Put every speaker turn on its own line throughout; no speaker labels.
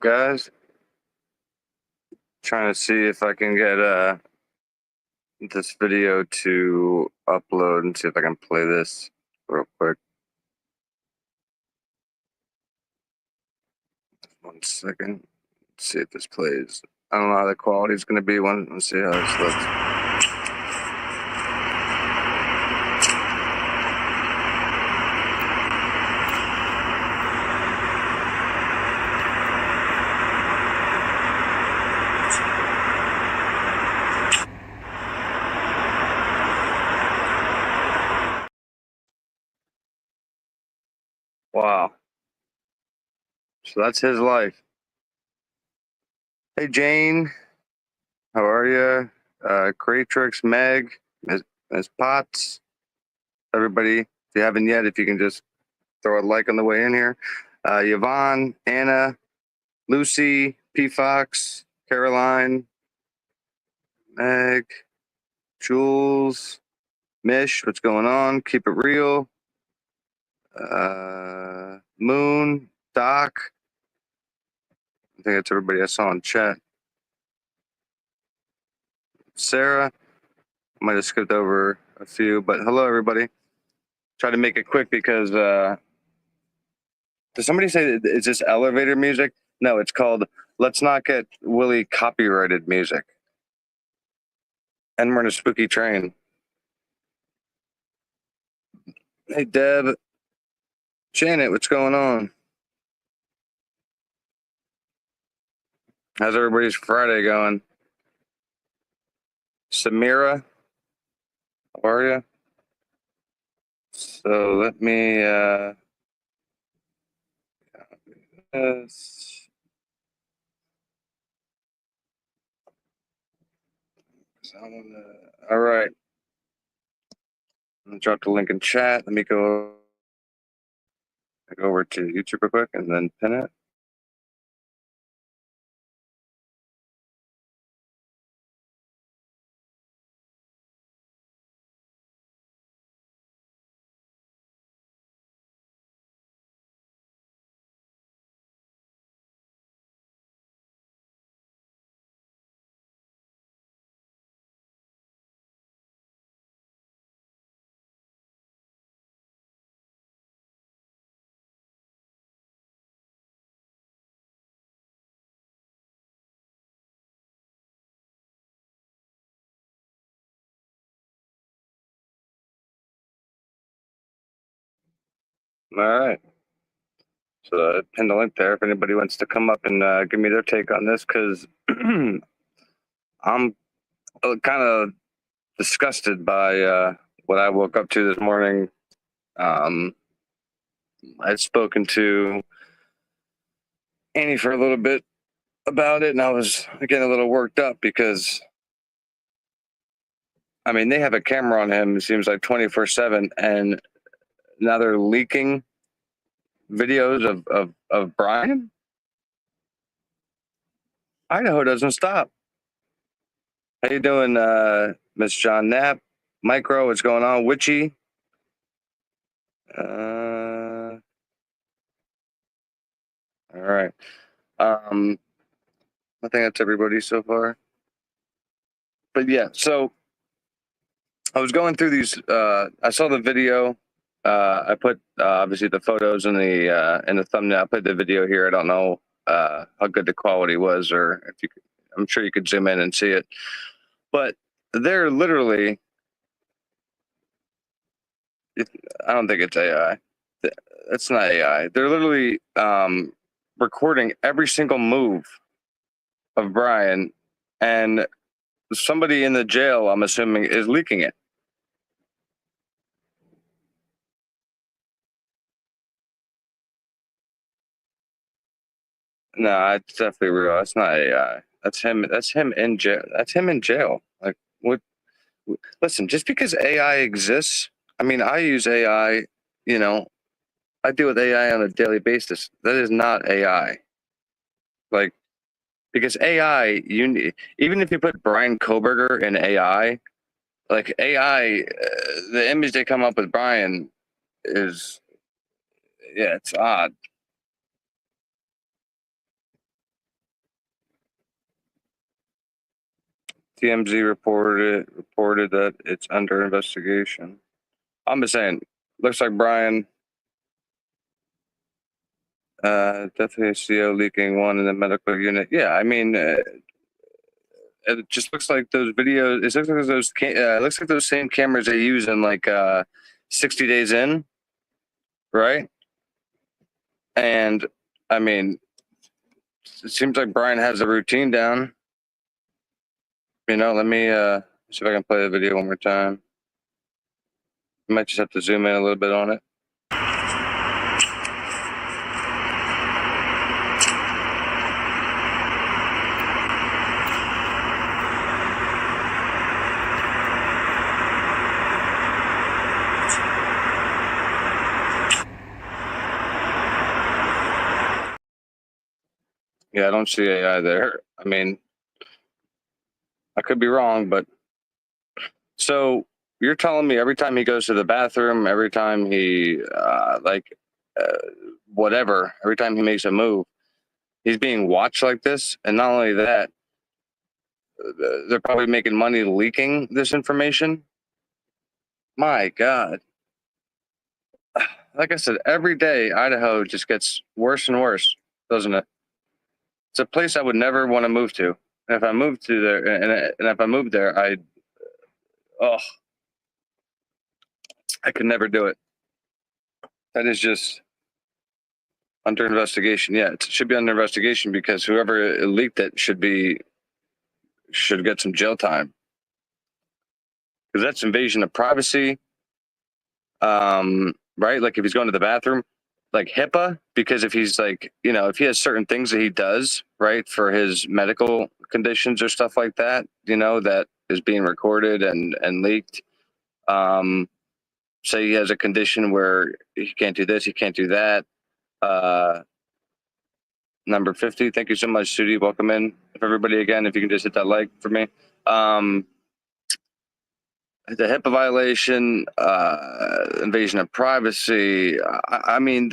guys? Trying to see if I can get this video to upload and see if I can play this real quick. 1 second. Let's see if this plays. I don't know how the quality is going to be. Let's see how this looks. Wow. So that's his life. Hey, Jane. How are you? Creatrix, Meg, Ms. Potts. Everybody, if you haven't yet, if you can just throw a like on the way in here. Yvonne, Anna, Lucy, P. Fox, Caroline, Meg, Jules, Mish, what's going on? Keep it real. Moon, Doc. I think that's everybody I saw in chat. Sarah. I might have skipped over a few, but hello, everybody. Try to make it quick because did somebody say, is this elevator music? No, it's called Let's Not Get Willie Copyrighted Music. And we're in a spooky train. Hey, Deb. Janet, what's going on? How's everybody's Friday going? Samira, how are you? So let me this. All right. I'm gonna drop the link in chat. Let me go over to YouTube real quick and then pin it. All right. So I pinned the link there if anybody wants to come up and give me their take on this, because I'm kind of disgusted by what I woke up to this morning. I'd spoken to Annie for a little bit about it, and I was getting a little worked up because, I mean, they have a camera on him, it seems like 24/7, and now they're leaking videos of Bryan. Idaho doesn't stop. How you doing, Miss John Knapp? Micro, what's going on? Witchy. All right. I think that's everybody so far. But yeah, so I was going through these. I saw the video. I put obviously the photos in the thumbnail. I put the video here. I don't know how good the quality was, or if you. I'm sure you could zoom in and see it. But they're literally. I don't think it's AI. It's not AI. They're literally recording every single move of Bryan, and somebody in the jail, I'm assuming, is leaking it. No, it's definitely real. That's not AI. That's him. That's him in jail. That's him in jail. Like, what? Listen, just because AI exists, I mean, I use AI. You know, I deal with AI on a daily basis. That is not AI. Like, because AI, even if you put Bryan Kohberger in AI, like AI, the image they come up with Bryan is, yeah, it's odd. TMZ reported that it's under investigation. I'm just saying, looks like Bryan, definitely a CO leaking one in the medical unit. Yeah, I mean, it just looks like those videos. It looks like looks like those same cameras they use in like 60 Days In, right? And I mean, it seems like Bryan has a routine down. You know, let me see if I can play the video one more time. I might just have to zoom in a little bit on it. Yeah, I don't see AI there. I mean, I could be wrong, but so you're telling me every time he goes to the bathroom, every time he whatever, every time he makes a move, he's being watched like this, and not only that, they're probably making money leaking this information. My God. Like I said, every day Idaho just gets worse and worse, doesn't it? It's a place I would never want to move to. And if I moved to there, and if I moved there, oh, I could never do it. That is just under investigation. Yeah, it should be under investigation because whoever leaked it should get some jail time because that's invasion of privacy. Right? Like if he's going to the bathroom, like HIPAA, because if he's like, if he has certain things that he does, right, for his medical conditions or stuff like that, that is being recorded and leaked. Say he has a condition where he can't do this, he can't do that. Number 50, thank you so much, Sudi. Welcome in. If everybody again, if you can just hit that like for me. The HIPAA violation, invasion of privacy. I mean,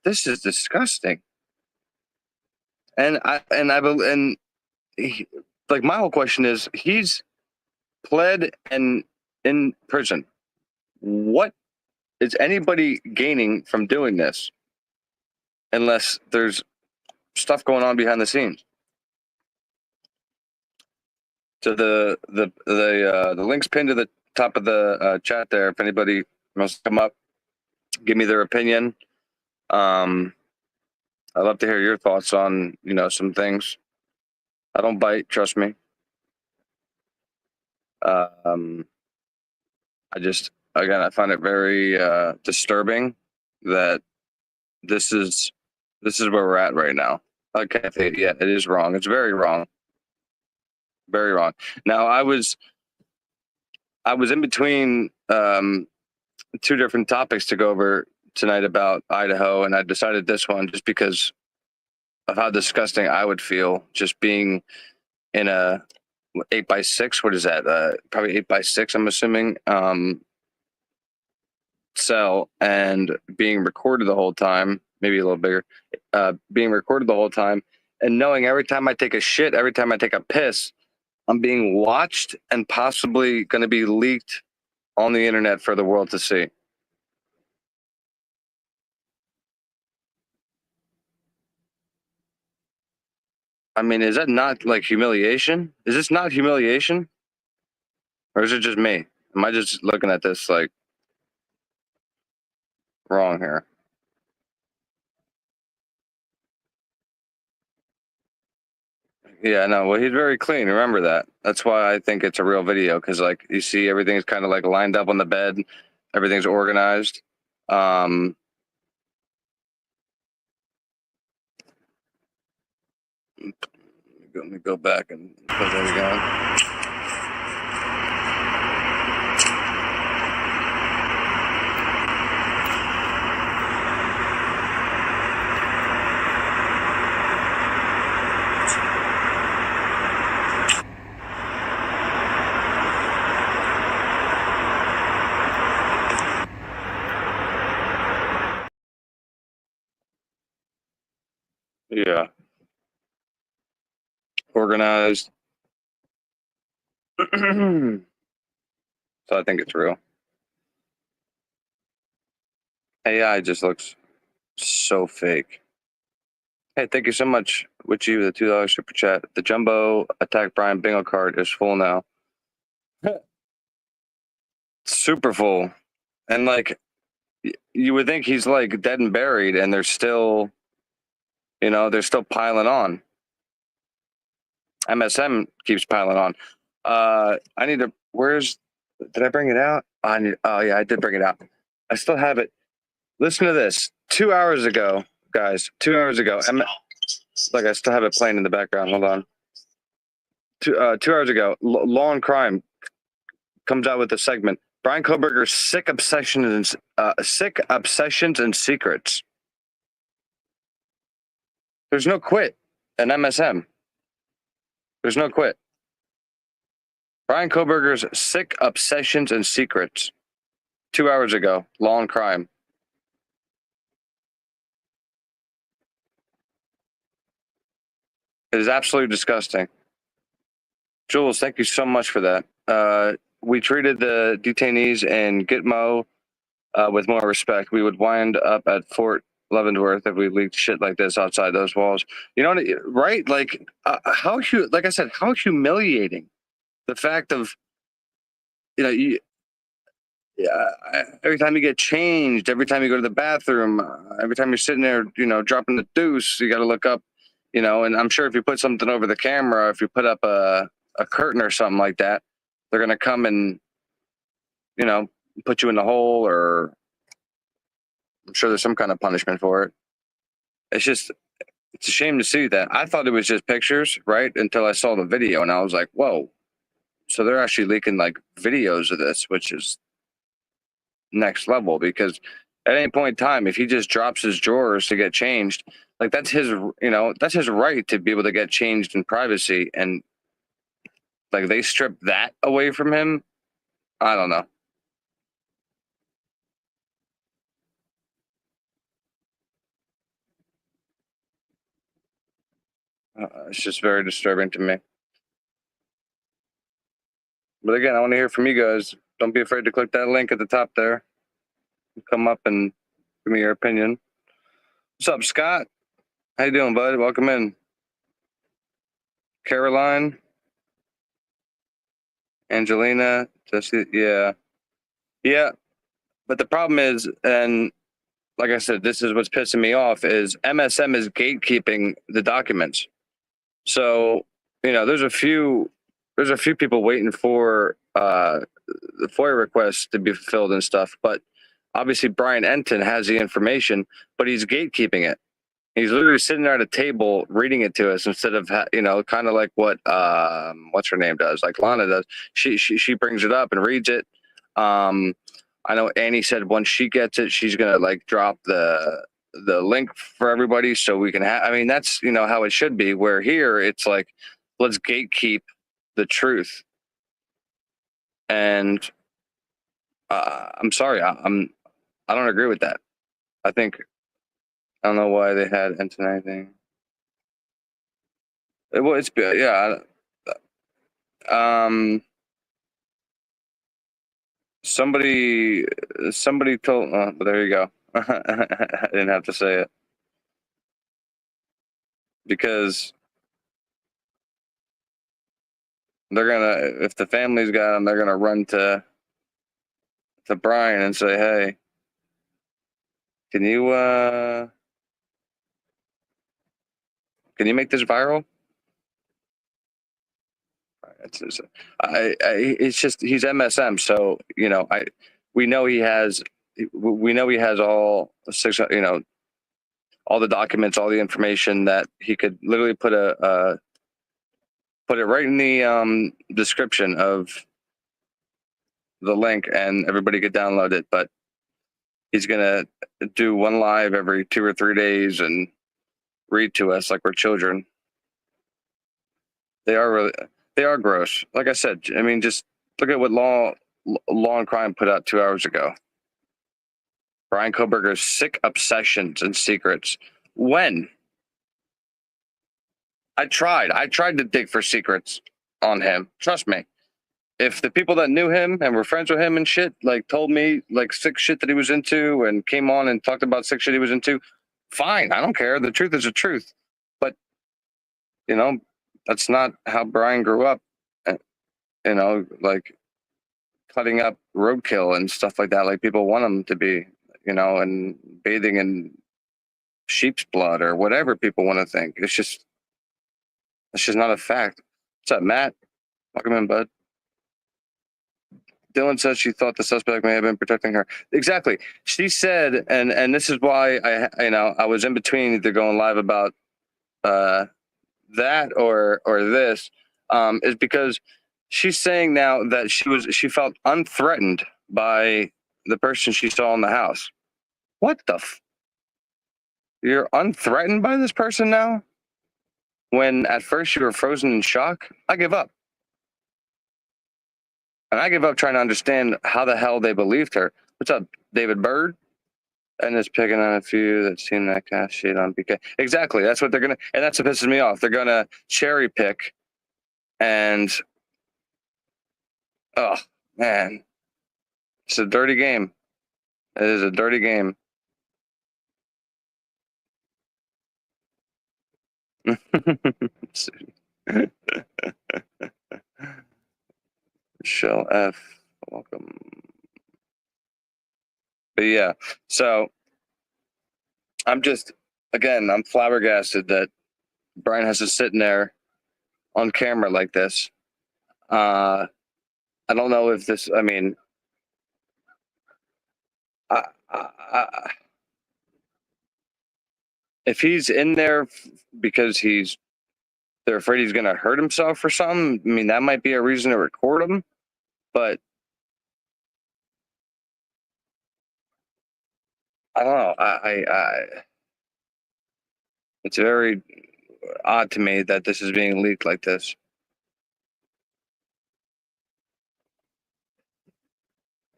this is disgusting. And like my whole question is, he's pled and in prison. What is anybody gaining from doing this, unless there's stuff going on behind the scenes? So the link's pinned to the top of the chat there. If anybody wants to come up, give me their opinion. I'd love to hear your thoughts on some things. I don't bite, trust me. I I find it very disturbing that this is where we're at right now. Okay, yeah, it is wrong. It's very wrong. Very wrong. Now I was in between two different topics to go over tonight about Idaho, and I decided this one just because of how disgusting I would feel just being in a 8x6. What is that? Probably 8x6. I'm assuming cell and being recorded the whole time. Maybe a little bigger. Being recorded the whole time, and knowing every time I take a shit, every time I take a piss, I'm being watched and possibly going to be leaked on the internet for the world to see. I mean, is that not like humiliation? Is this not humiliation? Or is it just me? Am I just looking at this like wrong here? Yeah, no. Well, he's very clean. Remember that. That's why I think it's a real video because, like, you see everything's kind of like lined up on the bed, everything's organized. Let me go back and put that again. Yeah, organized. So I think it's real. AI just looks so fake. Hey, thank you so much, with you, the $2 super chat. The Jumbo Attack Bryan bingo card is full now. Super full. And like, you would think he's like dead and buried, and they're still, they're still piling on. MSM keeps piling on. I need to, did I bring it out? Oh yeah, I did bring it out. I still have it. Listen to this. 2 hours ago, guys, 2 hours ago, like I still have it playing in the background. Hold on. 2 hours ago, Law and Crime comes out with a segment. Bryan Kohberger's sick obsessions and secrets. There's no quit in MSM. There's no quit. Bryan Kohberger's sick obsessions and secrets. 2 hours ago, Law and Crime. It is absolutely disgusting. Jules, thank you so much for that. We treated the detainees in Gitmo with more respect. We would wind up at Fort Leavenworth if we leaked shit like this outside those walls. You know, right? Like, like I said, how humiliating. The fact of, every time you get changed, every time you go to the bathroom, every time you're sitting there, dropping the deuce, you got to look up, and I'm sure if you put something over the camera, if you put up a curtain or something like that, they're going to come and, put you in the hole, or I'm sure there's some kind of punishment for it. It's a shame to see that. I thought it was just pictures, right? Until I saw the video, and I was like, whoa. So they're actually leaking like videos of this, which is next level, because at any point in time, if he just drops his drawers to get changed, like that's his right to be able to get changed in privacy, and like they strip that away from him. I don't know. It's just very disturbing to me. But again, I want to hear from you guys. Don't be afraid to click that link at the top there. Come up and give me your opinion. What's up, Scott? How you doing, bud? Welcome in. Caroline, Angelina, Jesse, yeah. But the problem is, and like I said, this is what's pissing me off, is MSM is gatekeeping the documents. So, there's a few people waiting for the FOIA requests to be fulfilled and stuff, but obviously Bryan Enton has the information, but he's gatekeeping it. He's literally sitting there at a table reading it to us instead of, kind of like what what's her name does, like Lana does. She brings it up and reads it. I know Annie said once she gets it, she's gonna like drop the link for everybody so we can have. I mean, that's how it should be. Where here it's like, let's gatekeep the truth. And I'm sorry, I don't agree with that. I don't know why they had Enton anything. Well, it's yeah. Somebody told. There you go. I didn't have to say it, because they're gonna, if the family's got them, they're gonna run to Bryan and say, "Hey, can you make this viral?" It's just, he's MSM, so we know he has all six, all the documents, all the information that he could literally put it right in the description of the link, and everybody could download it. But he's gonna do one live every 2 or 3 days and read to us like we're children. They are gross. Like I said, I mean, just look at what Law and Crime put out 2 hours ago. Bryan Kohberger's sick obsessions and secrets. When? I tried to dig for secrets on him. Trust me. if the people that knew him and were friends with him and shit, like told me like sick shit that he was into and came on and talked about sick shit he was into, fine. I don't care. The truth is the truth. But, you know, that's not how Bryan grew up. You know, like cutting up roadkill and stuff like that, like people want him to be, you know, and bathing in sheep's blood or whatever people want to think. It's just not a fact. What's up, Matt? Welcome in, bud. Dylan said she thought the suspect may have been protecting her. Exactly. She said, and this is why I was in between either going live about that or this, is because she's saying now that she felt unthreatened by the person she saw in the house. What the? You're unthreatened by this person now? When at first you were frozen in shock? I give up. And I give up trying to understand how the hell they believed her. What's up, David Bird? And it's picking on a few that seen that cast shit on BK. Exactly. That's what they're going to, and that's what pisses me off. They're going to cherry pick and, oh, man. It's a dirty game. It is a dirty game. Michelle F. Welcome. But yeah, so I'm flabbergasted that Bryan has to sit in there on camera like this. I don't know if this, I mean, if he's in there because they're afraid he's going to hurt himself or something, I mean, that might be a reason to record him, but I don't know. It's very odd to me that this is being leaked like this.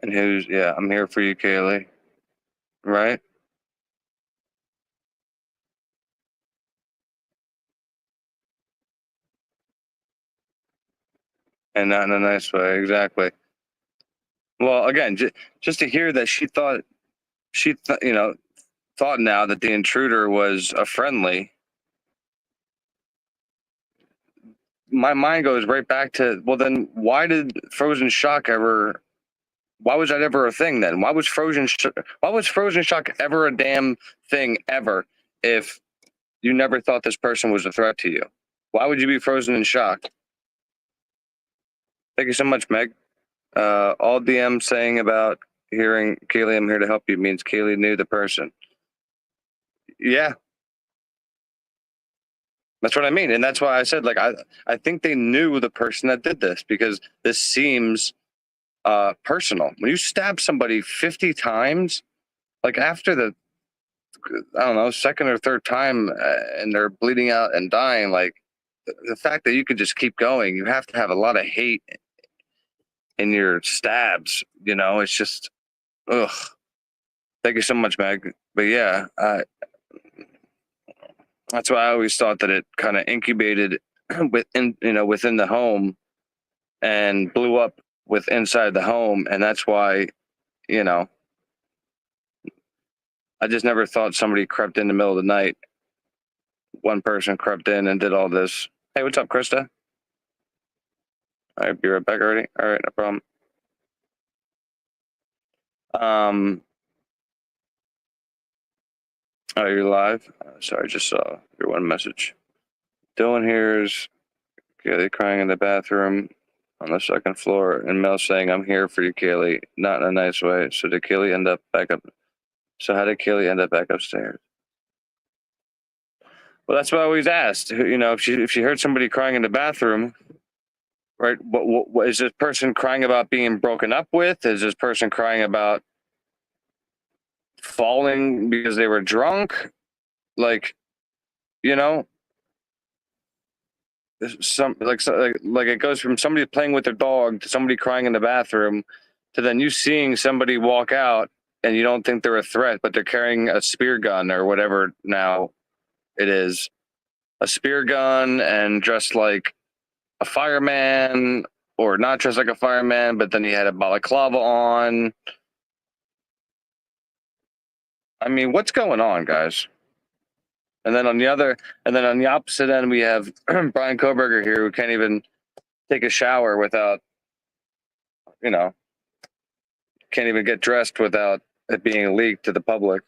And I'm here for you, Kaylee. Right? And not in a nice way, exactly. Well, again, just to hear that she thought now that the intruder was a friendly, my mind goes right back to, well, then why did frozen shock ever? Why was that ever a thing then? Why was frozen shock ever a damn thing ever if you never thought this person was a threat to you? Why would you be frozen in shock? Thank you so much, Meg. All DM saying about hearing Kaylee, I'm here to help you means Kaylee knew the person. Yeah. That's what I mean. And that's why I said, like, I think they knew the person that did this because this seems personal. When you stab somebody 50 times, like after the, I don't know, second or third time and they're bleeding out and dying, like the fact that you could just keep going, you have to have a lot of hate in your stabs, you know, it's just, ugh. Thank you so much, Meg. But yeah, that's why I always thought that it kind of incubated within the home and blew up with inside the home. And that's why, you know, I just never thought somebody crept in the middle of the night. One person crept in and did all this. Hey, what's up, Krista? All right, be right back already. All right, no problem. Oh, you're live? Sorry, just saw your one message. Dylan hears Kaylee crying in the bathroom on the second floor, and Mel saying, "I'm here for you, Kaylee," not in a nice way. So did Kaylee end up back up? So how did Kaylee end up back upstairs? Well, that's what I always asked. You know, if she heard somebody crying in the bathroom, right? What is this person crying about being broken up with? Is this person crying about falling because they were drunk? Like, you know, like it goes from somebody playing with their dog to somebody crying in the bathroom to then you seeing somebody walk out and you don't think they're a threat, but they're carrying a spear gun or whatever now it is, a spear gun and dressed like a fireman or not dressed like a fireman, but then he had a balaclava on. I mean, what's going on, guys? And then on the opposite end, we have Bryan Kohberger here, who can't even take a shower without, can't even get dressed without it being leaked to the public.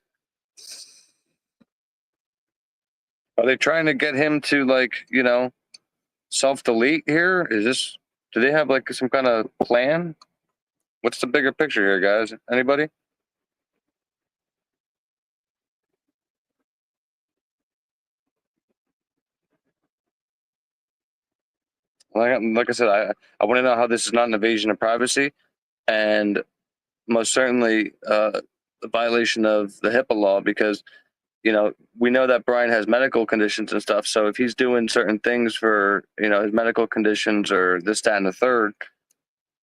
Are they trying to get him to self-delete here? Do they have some kind of plan? What's the bigger picture here, guys? Anybody? Like I said, I want to know how this is not an invasion of privacy, and most certainly a violation of the HIPAA law, because we know that Bryan has medical conditions and stuff. So if he's doing certain things for his medical conditions or this, that, and the third,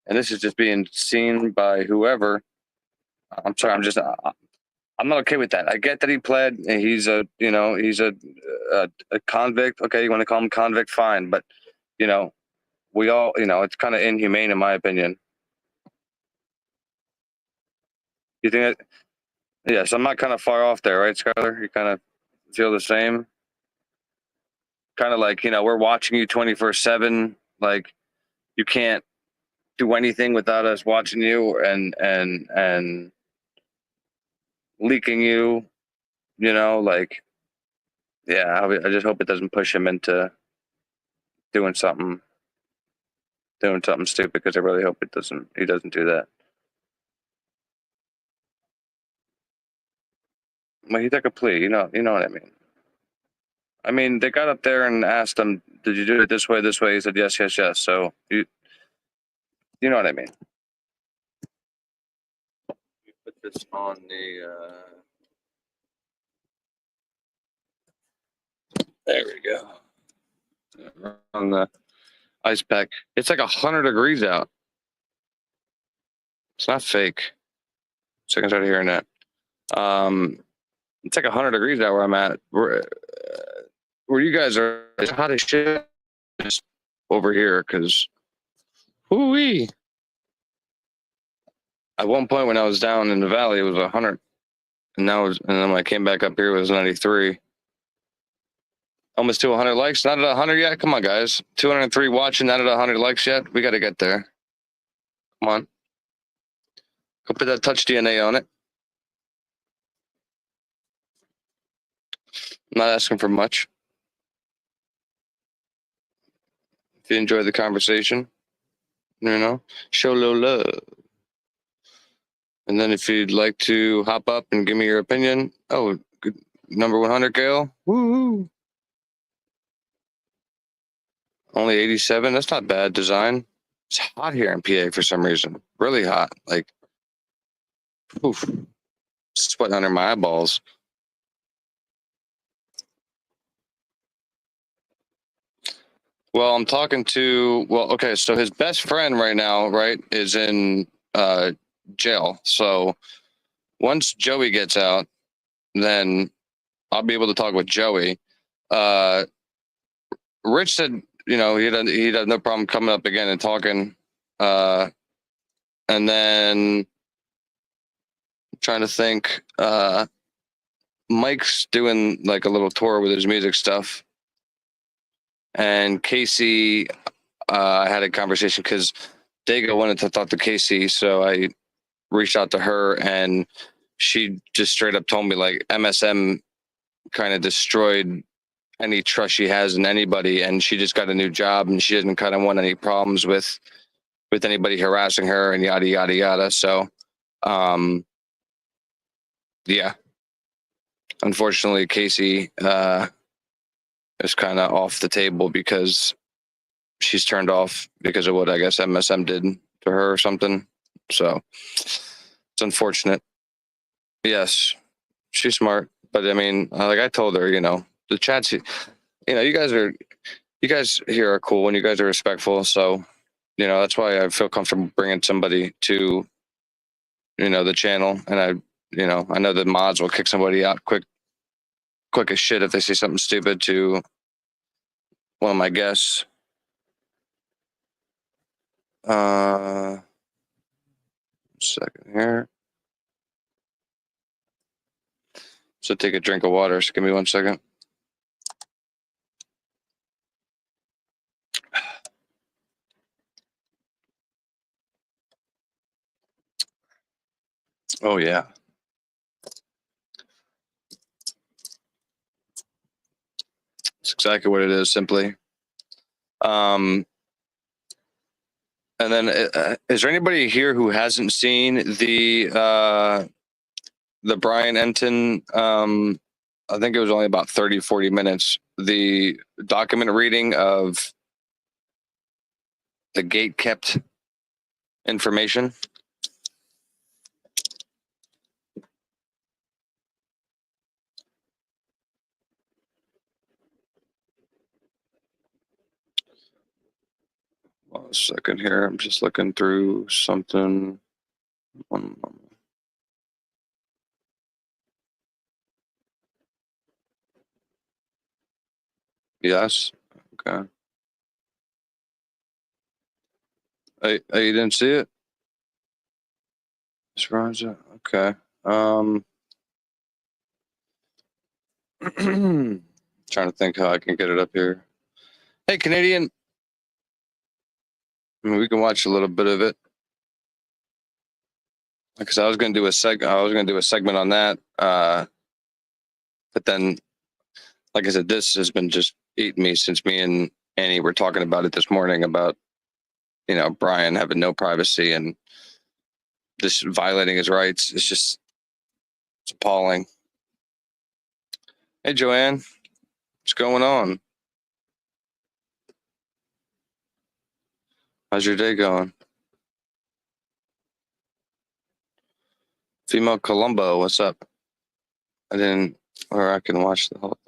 and this is just being seen by whoever, I'm sorry, I'm not okay with that. I get that he pled, and he's a convict. Okay, you want to call him convict, fine, but we all, it's kind of inhumane in my opinion. You think that? Yes, I'm not kind of far off there, right, Skylar? You kind of feel the same? Kind of like, we're watching you 24/7. Like, you can't do anything without us watching you and leaking you, yeah, I just hope it doesn't push him into doing something stupid, because I really hope he doesn't do that. Well, he took a plea, you know what I mean. I mean, they got up there and asked him, "Did you do it this way, this way?" He said, "Yes, yes, yes." So you know what I mean. You put this on the. There we go. On the ice pack, it's like 100 degrees out. It's not fake. So I can start hearing that. It's like 100 degrees out where I'm at. Where you guys are, it's hot as shit over here, because whoo-wee. At one point when I was down in the valley, it was 100, and then when I came back up here, it was 93. Almost to 100 likes. Not at 100 yet. Come on, guys. 203 watching. Not at 100 likes yet. We got to get there. Come on. Go put that touch DNA on it. I'm not asking for much. If you enjoy the conversation, show a little love. And then if you'd like to hop up and give me your opinion, good. Number 100, Gail. Woo! Only 87. That's not bad design. It's hot here in PA for some reason. Really hot. Like, oof. Sweating under my eyeballs. Well, I'm talking to. Well, okay. So his best friend right now, right, is in jail. So once Joey gets out, then I'll be able to talk with Joey. Rich said, he'd have no problem coming up again and talking. And then I'm trying to think. Mike's doing like a little tour with his music stuff. And Casey, I had a conversation because Dago wanted to talk to Casey, so I reached out to her, and she just straight up told me like MSM kind of destroyed any trust she has in anybody, and she just got a new job, and she didn't kind of want any problems with anybody harassing her and yada yada yada. So, yeah. Unfortunately, Casey is kind of off the table because she's turned off because of what I guess MSM did to her or something. So it's unfortunate. Yes, she's smart, but I mean, like I told her, the chats, you guys here are cool and you guys are respectful. So, that's why I feel comfortable bringing somebody to, the channel. And I know the mods will kick somebody out quick as shit if they say something stupid to one of my guests. Second here. So take a drink of water. So give me 1 second. Oh yeah. That's exactly what it is. Simply. And then, is there anybody here who hasn't seen the Bryan Enton? I think it was only about 30, 40 minutes. The document reading of the gate kept information. One second here. I'm just looking through something. One moment. Yes. Okay. You didn't see it? Okay. Trying to think how I can get it up here. Hey, Canadian. I mean, we can watch a little bit of it. Because I was going to do a segment on that. But then, like I said, this has been just eating me since me and Annie were talking about it this morning about, Bryan having no privacy and this violating his rights. It's appalling. Hey, Joanne, what's going on? How's your day going? Female Columbo, what's up? I can watch the whole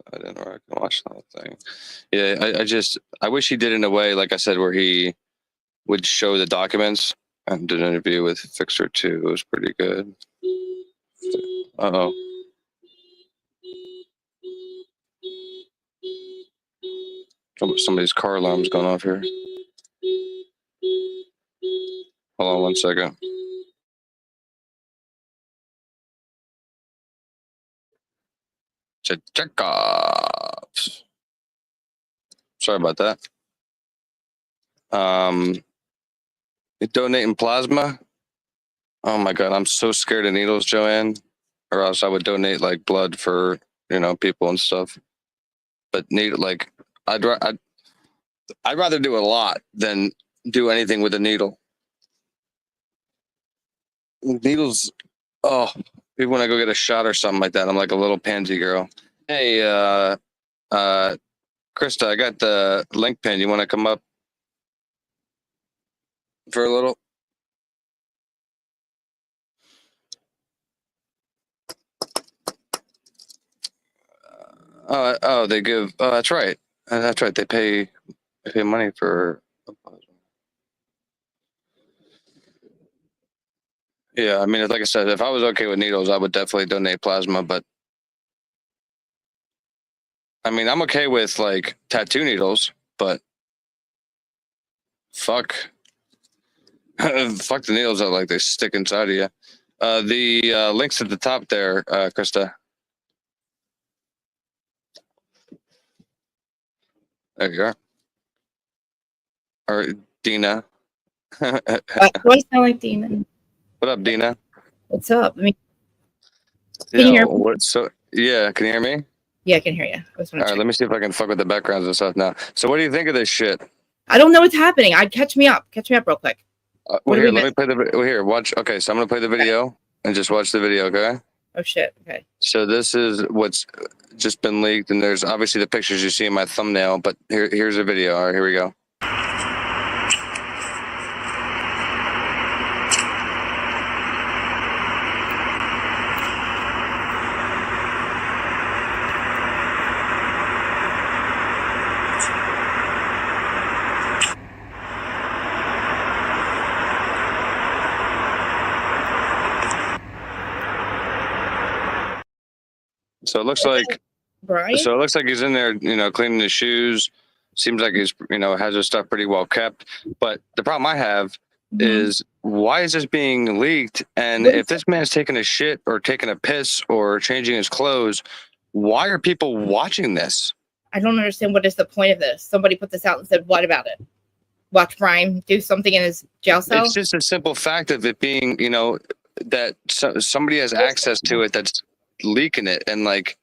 thing. Yeah, I wish he did it in a way, like I said, where he would show the documents. I did an interview with Fixer 2. It was pretty good. Uh-oh. Somebody's car alarm's going off here. Hold on 1 second. Check-offs. Sorry about that. Donating plasma. Oh my God, I'm so scared of needles, Joanne. Or else I would donate like blood for people and stuff. But I'd rather do a lot than do anything with a needle. Needles. Oh, even when I go get a shot or something like that, I'm like a little pansy girl. Hey, Krista, I got the link pin. You want to come up for a little? They give. Oh, that's right. That's right. They pay money for. Yeah, I mean, like I said, if I was okay with needles, I would definitely donate plasma. But I mean, I'm okay with like tattoo needles, but fuck, fuck the needles that like they stick inside of you. The links at the top there, Krista. There you are. Or Dina.
Do I sound like Dina?
What up, Dina?
What's up? I mean,
Can you hear me? Yeah, can you hear me?
Yeah, I can hear you.
All right, let me see if I can fuck with the backgrounds and stuff now. So what do you think of this shit?
I don't know what's happening. Catch me up real quick.
Let me play the watch. Okay, so I'm gonna play the video and just watch the video, okay?
Oh shit. Okay.
So this is what's just been leaked, and there's obviously the pictures you see in my thumbnail, but here's a video. All right, here we go. So it looks like
Bryan?
So it looks like he's in there, cleaning his shoes. Seems like he's, has his stuff pretty well kept. But the problem I have is why is this being leaked? And
What
if
is
this man's taking a shit or taking a piss or changing his clothes, why are people watching this?
I don't understand what is the point of this. Somebody put this out and said, "What about it? Watch Bryan do something in his jail cell."
It's just a simple fact of it being, that somebody has access to it that's leaking it, and like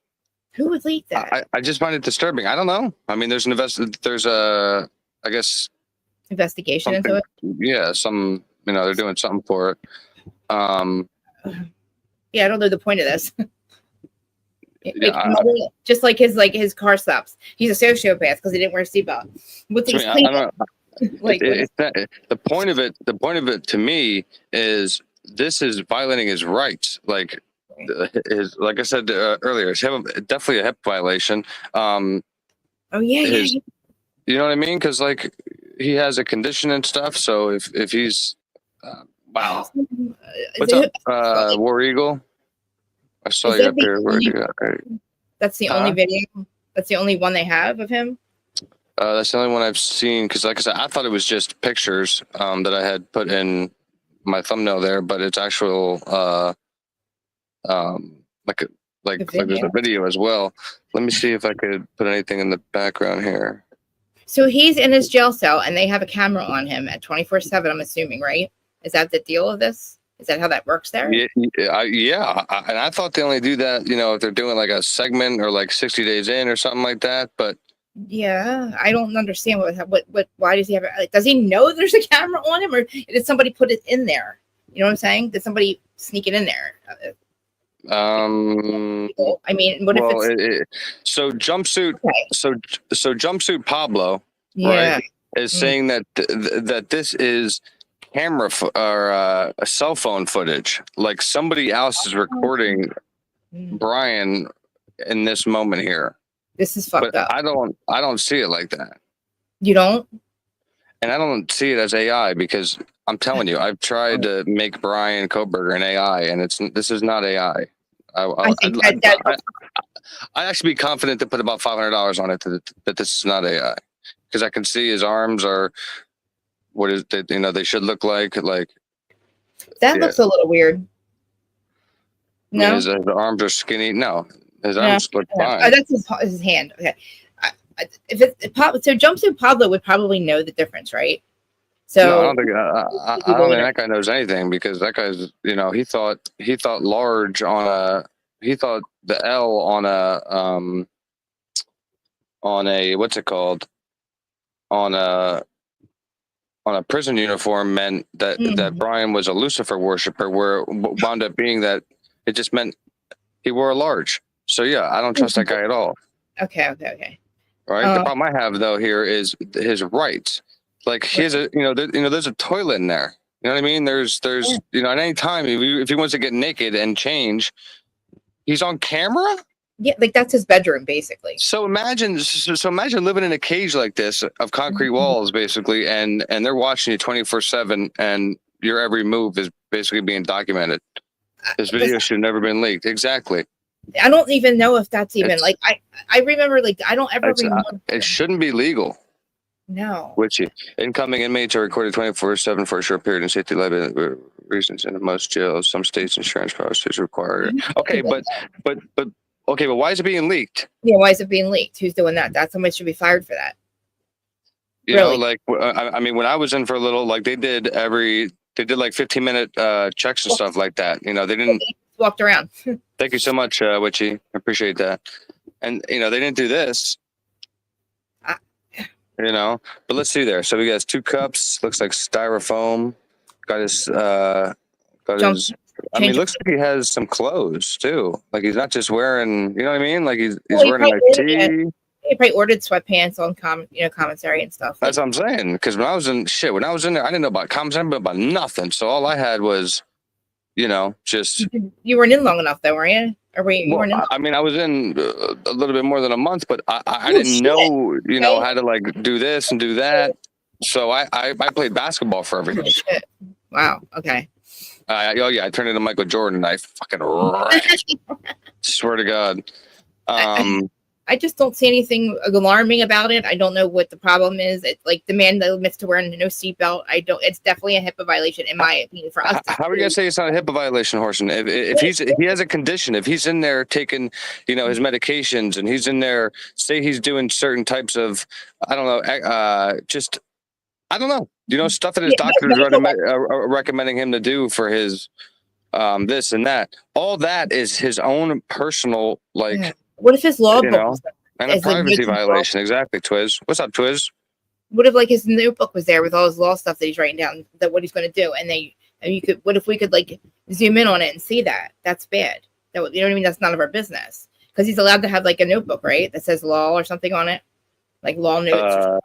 Who would leak that?
I just find it disturbing. I don't know. I mean, there's a, I guess
Investigation into
something,
it.
yeah, they're doing something for it.
Yeah, I don't know the point of this.
Yeah,
Just like his car stops. He's a sociopath because he didn't wear a seatbelt. What's he
I
cleaning?
don't know.
Like,
The point of it to me is this is violating his rights. Like like I said earlier, it's definitely a HIPAA violation.
oh yeah,
His,
yeah.
you know what I mean? Because like he has a condition and stuff. So if he's wow, what's up, War Eagle? I saw
Is
you
that
up
the
here.
only, that's the only video? That's the only one they have of him?
That's the only one I've seen. Because like I said, I thought it was just pictures that I had put in my thumbnail there, but it's actual like there's a video as well. Let me see if I could put anything in the background here.
So he's in his jail cell and they have a camera on him at 24/7, I'm assuming, right? Is that the deal of this? Is that how that works there?
Yeah. And I thought they only do that, if they're doing like a segment or like 60 days in or something like that. But
yeah, I don't understand what why does he have it? Like, does he know there's a camera on him, or did somebody put it in there? You know what I'm saying? Did somebody sneak it in there? I mean, what if it's
so jumpsuit?
okay.
So jumpsuit Pablo,
Yeah.
right, is saying that that this is camera or a cell phone footage. Like somebody else is recording Bryan in this moment here.
This is fucked up.
I don't see it like that.
You don't?
And I don't see it as AI because I'm telling you, I've tried to make Bryan Kohberger an AI, and this is not AI. I'd actually be confident to put about $500 on it that this is not AI, because I can see his arms are what is that, they should look like
that looks a little weird. No,
I mean, his arms are skinny. No, his arms look fine.
Oh, that's his hand. Okay. If so jumpsuit Pablo would probably know the difference, right? So
no, I don't think that guy knows anything, because that guy's, he thought large on he thought the L on a what's it called, on a prison uniform meant that that Bryan was a Lucifer worshiper, where it wound up being that it just meant he wore a large. So yeah, I don't trust that guy at all.
Okay.
Right. The problem I have though here is his rights. Like there's a toilet in there. You know what I mean? There's at any time if he wants to get naked and change, he's on camera.
Yeah, like that's his bedroom basically.
So imagine living in a cage like this of concrete walls basically, and they're watching you 24/7, and your every move is basically being documented. This video should have never been leaked. Exactly.
I don't even know if that's even like I remember, like I don't ever remember.
It shouldn't be legal.
No.
Which incoming inmates are recorded 24/7 for a short period in safety liability reasons. In most jails, some states' insurance policies require. Okay, but why is it being leaked?
Yeah, why is it being leaked? Who's doing that? That somebody should be fired for that.
You know, like I mean, when I was in for a little, like they did like 15-minute checks and stuff like that. They didn't
walked around.
Thank you so much, Witchy. I appreciate that. And they didn't do this. But let's see there. So we got 2 cups. Looks like styrofoam. Got his. I mean, looks like he has some clothes too. Like he's not just wearing. You know what I mean? Like he's wearing a tee.
He probably ordered sweatpants on commissary and stuff.
That's what I'm saying. Because when I was in there, I didn't know about commissary, but about nothing. So all I had was, just.
You weren't in long enough, though, were you? Or were you? Weren't in
I mean, I was in a little bit more than a month, but I didn't know, how to like do this and do that. So I played basketball for everything.
Oh, shit. Wow. Okay.
I turned into Michael Jordan. I fucking swear to God.
I just don't see anything alarming about it. I don't know what the problem is. It's like the man that admits to wearing no seatbelt. I don't. It's definitely a HIPAA violation, in my opinion, for us.
How are you gonna say it's not a HIPAA violation, Horson? If he has a condition, if he's in there taking, his medications, and he's in there, say he's doing certain types of, I don't know, just I don't know, stuff that his doctor is recommending him to do for his this and that. All that is his own personal, like.
Yeah. What if his law book
and a privacy violation? Exactly, Twiz. What's up, Twiz?
What if like his notebook was there with all his law stuff that he's writing down, that what he's going to do, and you could. What if we could like zoom in on it and see that? That's bad. You know what I mean? That's none of our business, because he's allowed to have like a notebook, right, that says law or something on it, like law notes.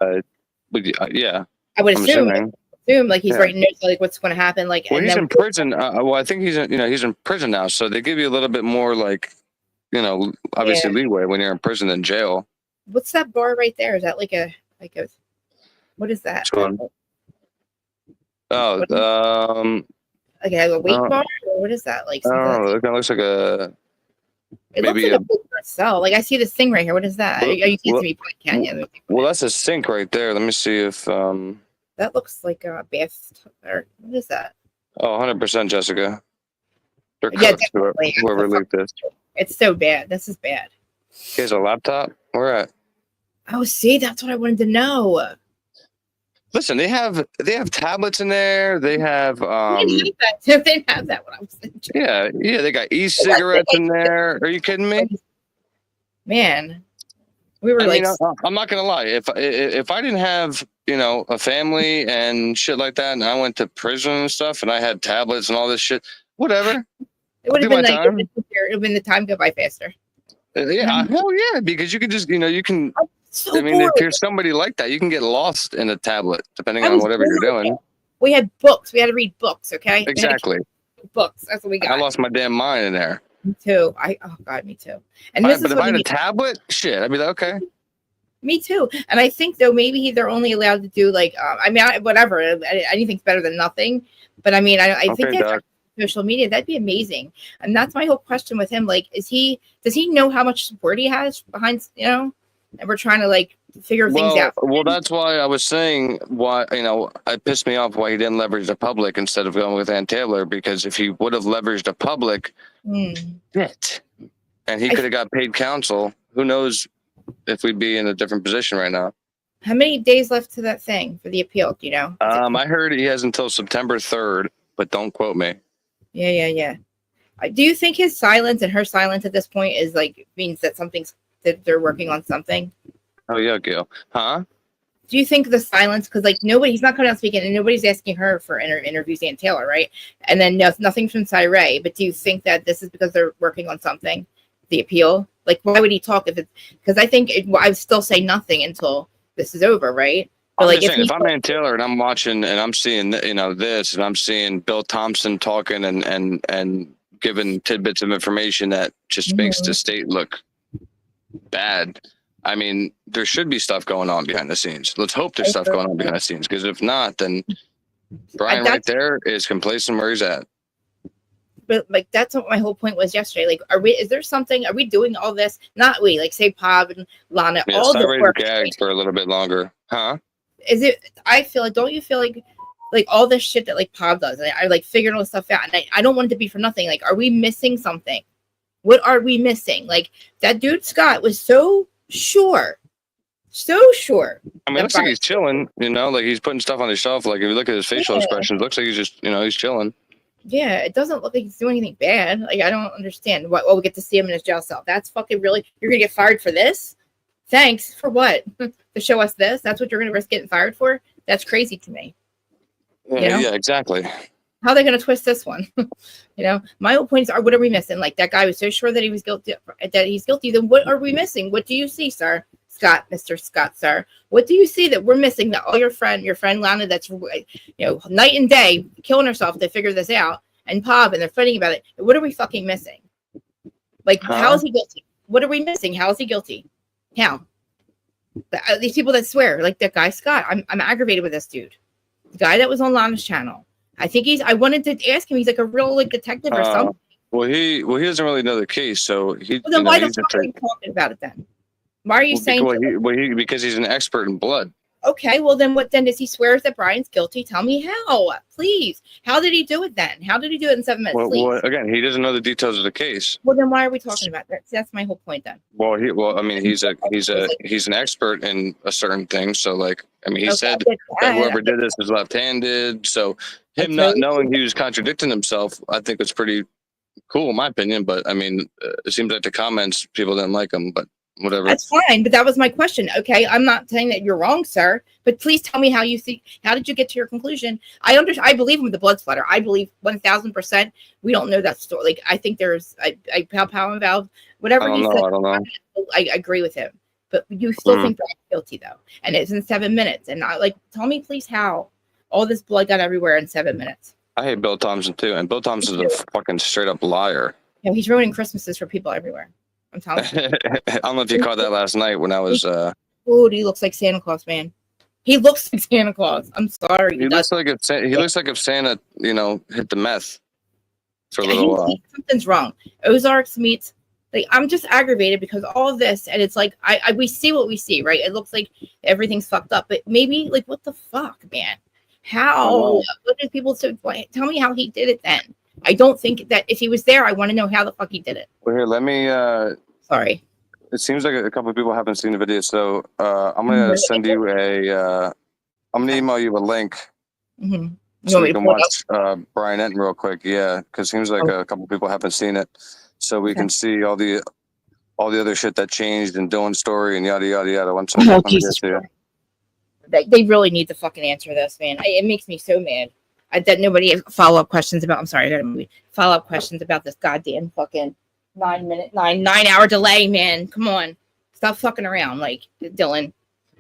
Yeah.
I would assume like he's writing notes like what's going to happen. Like,
well, he's in prison. I think he's in prison now, so they give you a little bit more like. Obviously leeway when you're in prison than jail.
What's that bar right there? Is that like a what is that?
Oh,
like a weight bar, or what is that? Like,
oh, it looks like a.
It looks like a big cell. Like I see this thing right here. What is that? You can't see me, can you?
Well, that's a sink right there. Let me see if
that looks like a bath. Or what is that?
Oh, 100%, Jessica. They're cooked. Whoever leaked this.
It's so bad. This is bad.
He has a laptop? Where at?
Oh, see, that's what I wanted to know.
Listen, they have tablets in there. They have
they have that when I was in
jail. Yeah, they got e-cigarettes in there. Are you kidding me?
Man. We were
I'm not gonna lie. If I didn't have, a family and shit like that, and I went to prison and stuff, and I had tablets and all this shit, whatever.
It would have been like it would have been the time go by faster.
Yeah, hell yeah, because you can just you can.
So
if you're somebody like that, you can get lost in a tablet depending on whatever you're doing.
We had books. We had to read books. Okay.
Exactly.
Books. That's what we got.
I lost my damn mind in there.
Me too. Oh God, me too. And
but if I had a tablet, shit, I'd be like, okay.
Me too. And I think though maybe they're only allowed to do like whatever. Anything's better than nothing. But I think that's social media. That'd be amazing. And that's my whole question with him. Like, does he know how much support he has behind? And we're trying to like figure things out.
Well, that's why I was saying why it pissed me off why he didn't leverage the public instead of going with Ann Taylor, because if he would have leveraged the public, shit, and he could have got paid counsel, who knows if we'd be in a different position right now.
How many days left to that thing for the appeal? Do you know?
I heard he has until September 3rd, but don't quote me.
Yeah. Do you think his silence and her silence at this point is like means that that they're working on something?
Oh yeah, Gail. Huh?
Do you think the silence, because like he's not coming out speaking, and nobody's asking her for interviews, Ann Taylor, right? And then nothing from Cyree. But do you think that this is because they're working on something, the appeal? Like, why would he talk if it's? Because I think I would still say nothing until this is over, right? But like,
if I'm Ann Taylor and I'm watching and I'm seeing this, and I'm seeing Bill Thompson talking and giving tidbits of information that just makes the state look bad. I mean, there should be stuff going on behind the scenes. Let's hope there's stuff going on behind the scenes, because if not, then Bryan right there is complacent where he's at.
But like, that's what my whole point was yesterday. Like, are we doing all this? Not we, like say Pab and Lana, all the work
gagged for a little bit longer, huh?
Is it? I feel like, don't you feel like all this shit that like Pab does? I like figured all this stuff out, and I don't want it to be for nothing. Like, are we missing something? What are we missing? Like, that dude Scott was so sure. I
mean, it looks like he's chilling, like he's putting stuff on his shelf. Like, if you look at his facial expressions, it looks like he's just, he's chilling.
Yeah, it doesn't look like he's doing anything bad. Like, I don't understand why. Oh, we get to see him in his jail cell. That's fucking really, you're gonna get fired for this? Thanks for what? To show us this? That's what you're gonna risk getting fired for? That's crazy to me.
Yeah, exactly.
How are they gonna twist this one? My whole point is, what are we missing? Like, that guy was so sure that he's guilty. Then what are we missing? What do you see, sir? Scott, Mr. Scott, sir. What do you see that we're missing? That all your friend Lana, that's night and day killing herself to figure this out, and Pab, and they're fighting about it. What are we fucking missing? Like, how is he guilty? What are we missing? How is he guilty? How? These people that swear, like that guy Scott. I'm aggravated with this dude. The guy that was on Lana's channel. I think I wanted to ask him. He's like a real detective or something.
Well, he doesn't really know the case, so he.
Well, then why the fuck are you talking about it then? Why are you saying?
Because he's an expert in blood.
Okay, well then what then does he swear that Bryan's guilty? Tell me how, please. How did he do it then? How did he do it in 7 minutes?
Well, again, he doesn't know the details of the case.
Well, then why are we talking about that? That's my whole point then.
Well, I mean, he's an expert in a certain thing. So like, I mean, he said that whoever did this is left-handed. So him not knowing he was contradicting himself, I think was pretty cool in my opinion. But I mean, it seems like the comments, people didn't like him, but whatever.
That's fine, but that was my question. Okay, I'm not saying that you're wrong, sir, but please tell me how you see. How did you get to your conclusion? I believe him with the blood splatter. I believe 1,000%. We don't know that story. Like I think there's pow valve, whatever he said.
I don't know.
I agree with him, but you still think that I'm guilty though, and it's in 7 minutes. And tell me please how all this blood got everywhere in 7 minutes.
I hate Bill Thompson too, and Bill Thompson's a fucking straight up liar.
Yeah, he's ruining Christmases for people everywhere. I'm telling you.
I don't know if you caught that last night when I was.
Oh, he looks like Santa Claus, man. He looks like Santa Claus. I'm sorry.
He looks like if Santa, hit the meth for a little while.
Something's wrong. Ozarks meets. Like I'm just aggravated because all of this, and it's like we see what we see, right? It looks like everything's fucked up, but maybe like what the fuck, man? How? What did people say? Tell me how he did it then. I don't think that if he was there, I want to know how the fuck he did it.
Well, here, let me.
Sorry.
It seems like a couple of people haven't seen the video, so I'm gonna send you I'm gonna email you a link so you can watch Bryan Enton real quick. Yeah, because it seems like a couple of people haven't seen it, so we can see all the other shit that changed and Dylan's story and yada yada yada. One second,
they really need to fucking answer this, man. It makes me so mad. That nobody has follow-up questions about. I'm sorry, I got a movie. Follow-up questions about this goddamn fucking 9-hour delay, man. Come on, stop fucking around, like Dylan.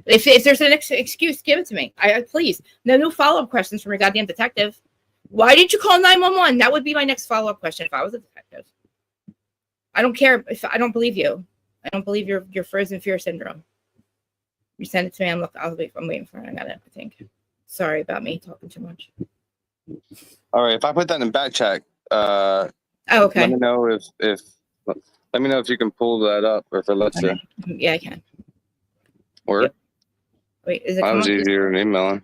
If there's an excuse, give it to me. I please. No follow-up questions from your goddamn detective. Why did you call 911? That would be my next follow-up question if I was a detective. I don't care if I don't believe you. I don't believe your frozen fear syndrome. You send it to me. I'm waiting for it. I got it. I think. Sorry about me talking too much.
All right, if I put that in back chat,
okay.
Let me know if you can pull that up or if it lets you.
Yeah, I can.
Word?
Yep. Wait, is it?
That was easier than emailing.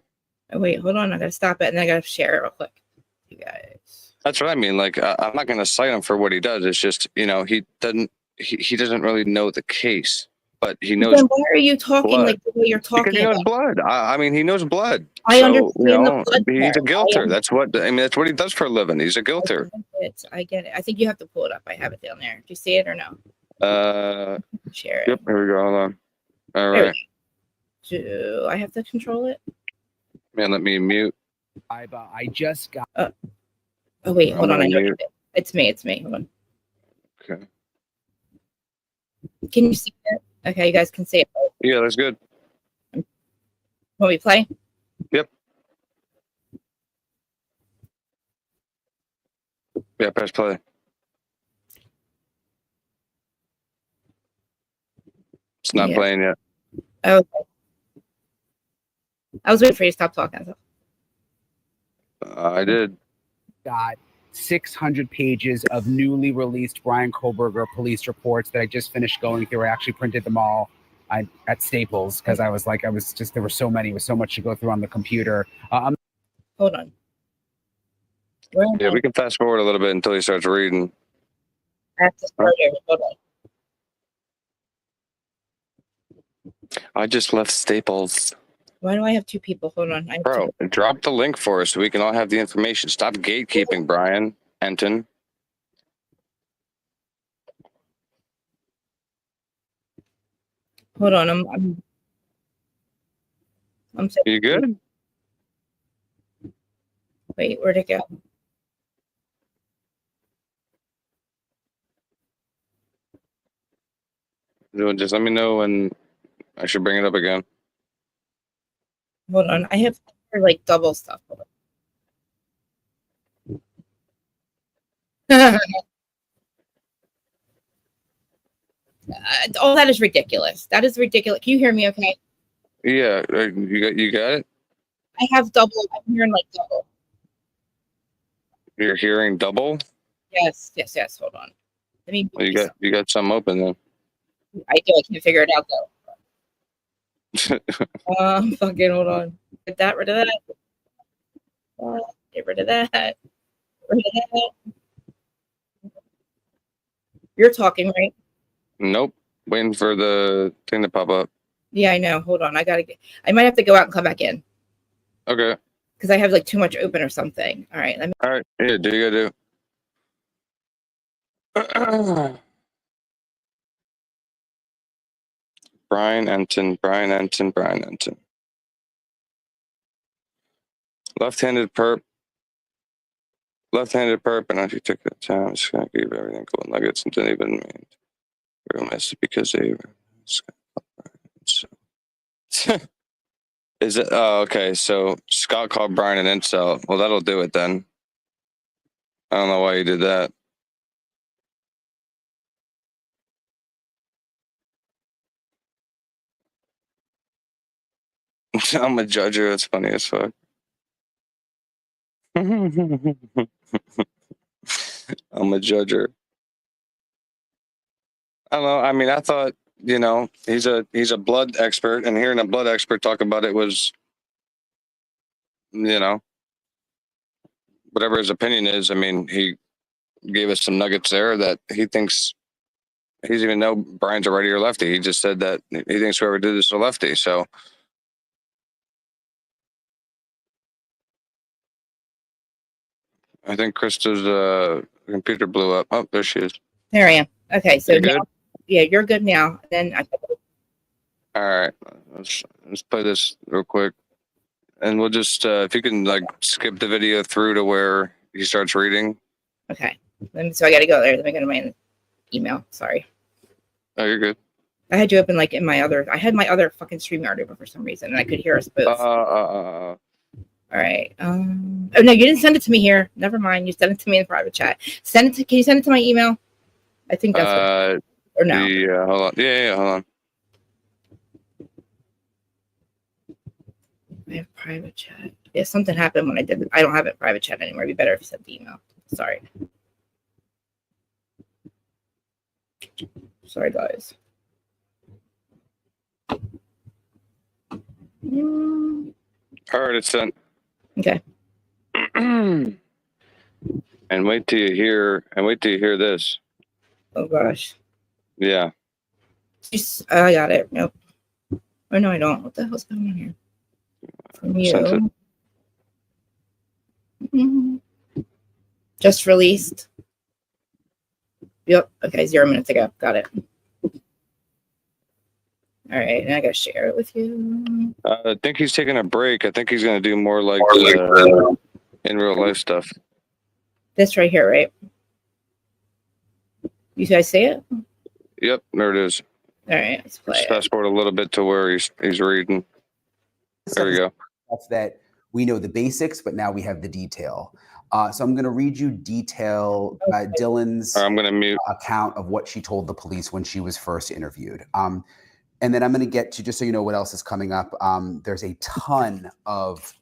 Oh, wait, hold on. I gotta stop it and then I gotta share it real quick. You guys.
That's what I mean. Like, I'm not gonna cite him for what he does. It's just he doesn't really know the case. But he knows.
Then why are you talking blood. Like the way you're talking?
Because he knows blood. I mean, he knows blood.
I understand the blood.
He's a guilter. That's what he does for a living. He's a guilter.
I get it. I think you have to pull it up. I have it down there. Do you see it or no? Share it.
Yep. Here we go. Hold on. All right.
Do I have to control it?
Man, let me mute.
I just got.
Oh wait, hold on. I know it's me. Hold on.
Okay.
Can you see it? Okay, you guys can see it.
Yeah, that's good.
Want me to play?
Yep. Yeah, press play. It's not playing yet.
Okay. I was waiting for you to stop talking.
I did.
Got 600 pages of newly released Bryan Kohberger police reports that I just finished going through. I actually printed them all at Staples because there were so many, with so much to go through on the computer.
Hold on.
Yeah, we can fast forward a little bit until he starts reading.
I have to start over. Hold on.
I just left Staples.
Why do I have two people? Hold on.
Bro, drop the link for us so we can all have the information. Stop gatekeeping, Bryan Enton.
Hold on. I'm sorry.
You good?
Wait, where'd it go?
Just let me know when I should bring it up again.
Hold on. I have like double stuff. All that is ridiculous. That is ridiculous. Can you hear me okay?
Yeah, you got it?
I have double. I'm hearing like double.
You're hearing double?
Yes. Hold on. Let me.
Well, you got some open then.
I do. I can't figure it out though. Fucking hold on. Get that rid of that. Get rid of that. Rid of that. You're talking, right?
Nope. Waiting for the thing to pop up.
Yeah, I know. Hold on. I might have to go out and come back in.
Okay.
Because I have like too much open or something. All right.
All right. Yeah, do you gotta do. Bryan Enton. Left-handed perp, and if you took the time, it's gonna give everything gold nuggets and didn't even mean real mess because they is it okay, so Scott called Bryan an incel. Well, that'll do it then. I don't know why you did that. I'm a judger, that's funny as fuck. I'm a judger. I don't know. I mean, I thought, he's a blood expert, and hearing a blood expert talk about it was, whatever his opinion is. I mean, he gave us some nuggets there that he thinks he doesn't even know Bryan's a righty or lefty. He just said that he thinks whoever did this is a lefty. So I think Krista's computer blew up. Oh, there she is.
There I am. Okay, so
you good?
Yeah, you're good now. Then
all right, let's play this real quick, and we'll just if you can skip the video through to where he starts reading.
Okay, so I got to go there. Let me go to my email. Sorry.
Oh, you're good.
I had you open in my other. I had my other fucking StreamYard open for some reason, and I could hear us both. All right. Oh no, you didn't send it to me here. Never mind. You sent it to me in private chat. Can you send it to my email? I think that's or no.
Yeah, hold on. Yeah, hold on.
I have private chat. Yeah, something happened when I did it. I don't have it private chat anymore. It'd be better if you sent the email. Sorry. Sorry, guys.
All right, it's sent.
Okay.
And wait till you hear this.
Oh gosh.
Yeah.
I got it. Nope. Oh no, I don't. What the hell's going on here? From you. Just released. Yep. Okay, 0 minutes ago. Got it. All right, and I gotta share it with you.
I think he's taking a break. I think he's gonna do more in real life stuff.
This right here, right? You guys see it?
Yep, there it is.
All right, let's play.
Just fast forward a little bit to where he's reading. There we go.
That's that we know the basics, but now we have the detail. So I'm going to read you detail Dylan's
I'm going to mute
account of what she told the police when she was first interviewed. And then I'm going to get to, just so you know what else is coming up, there's a ton of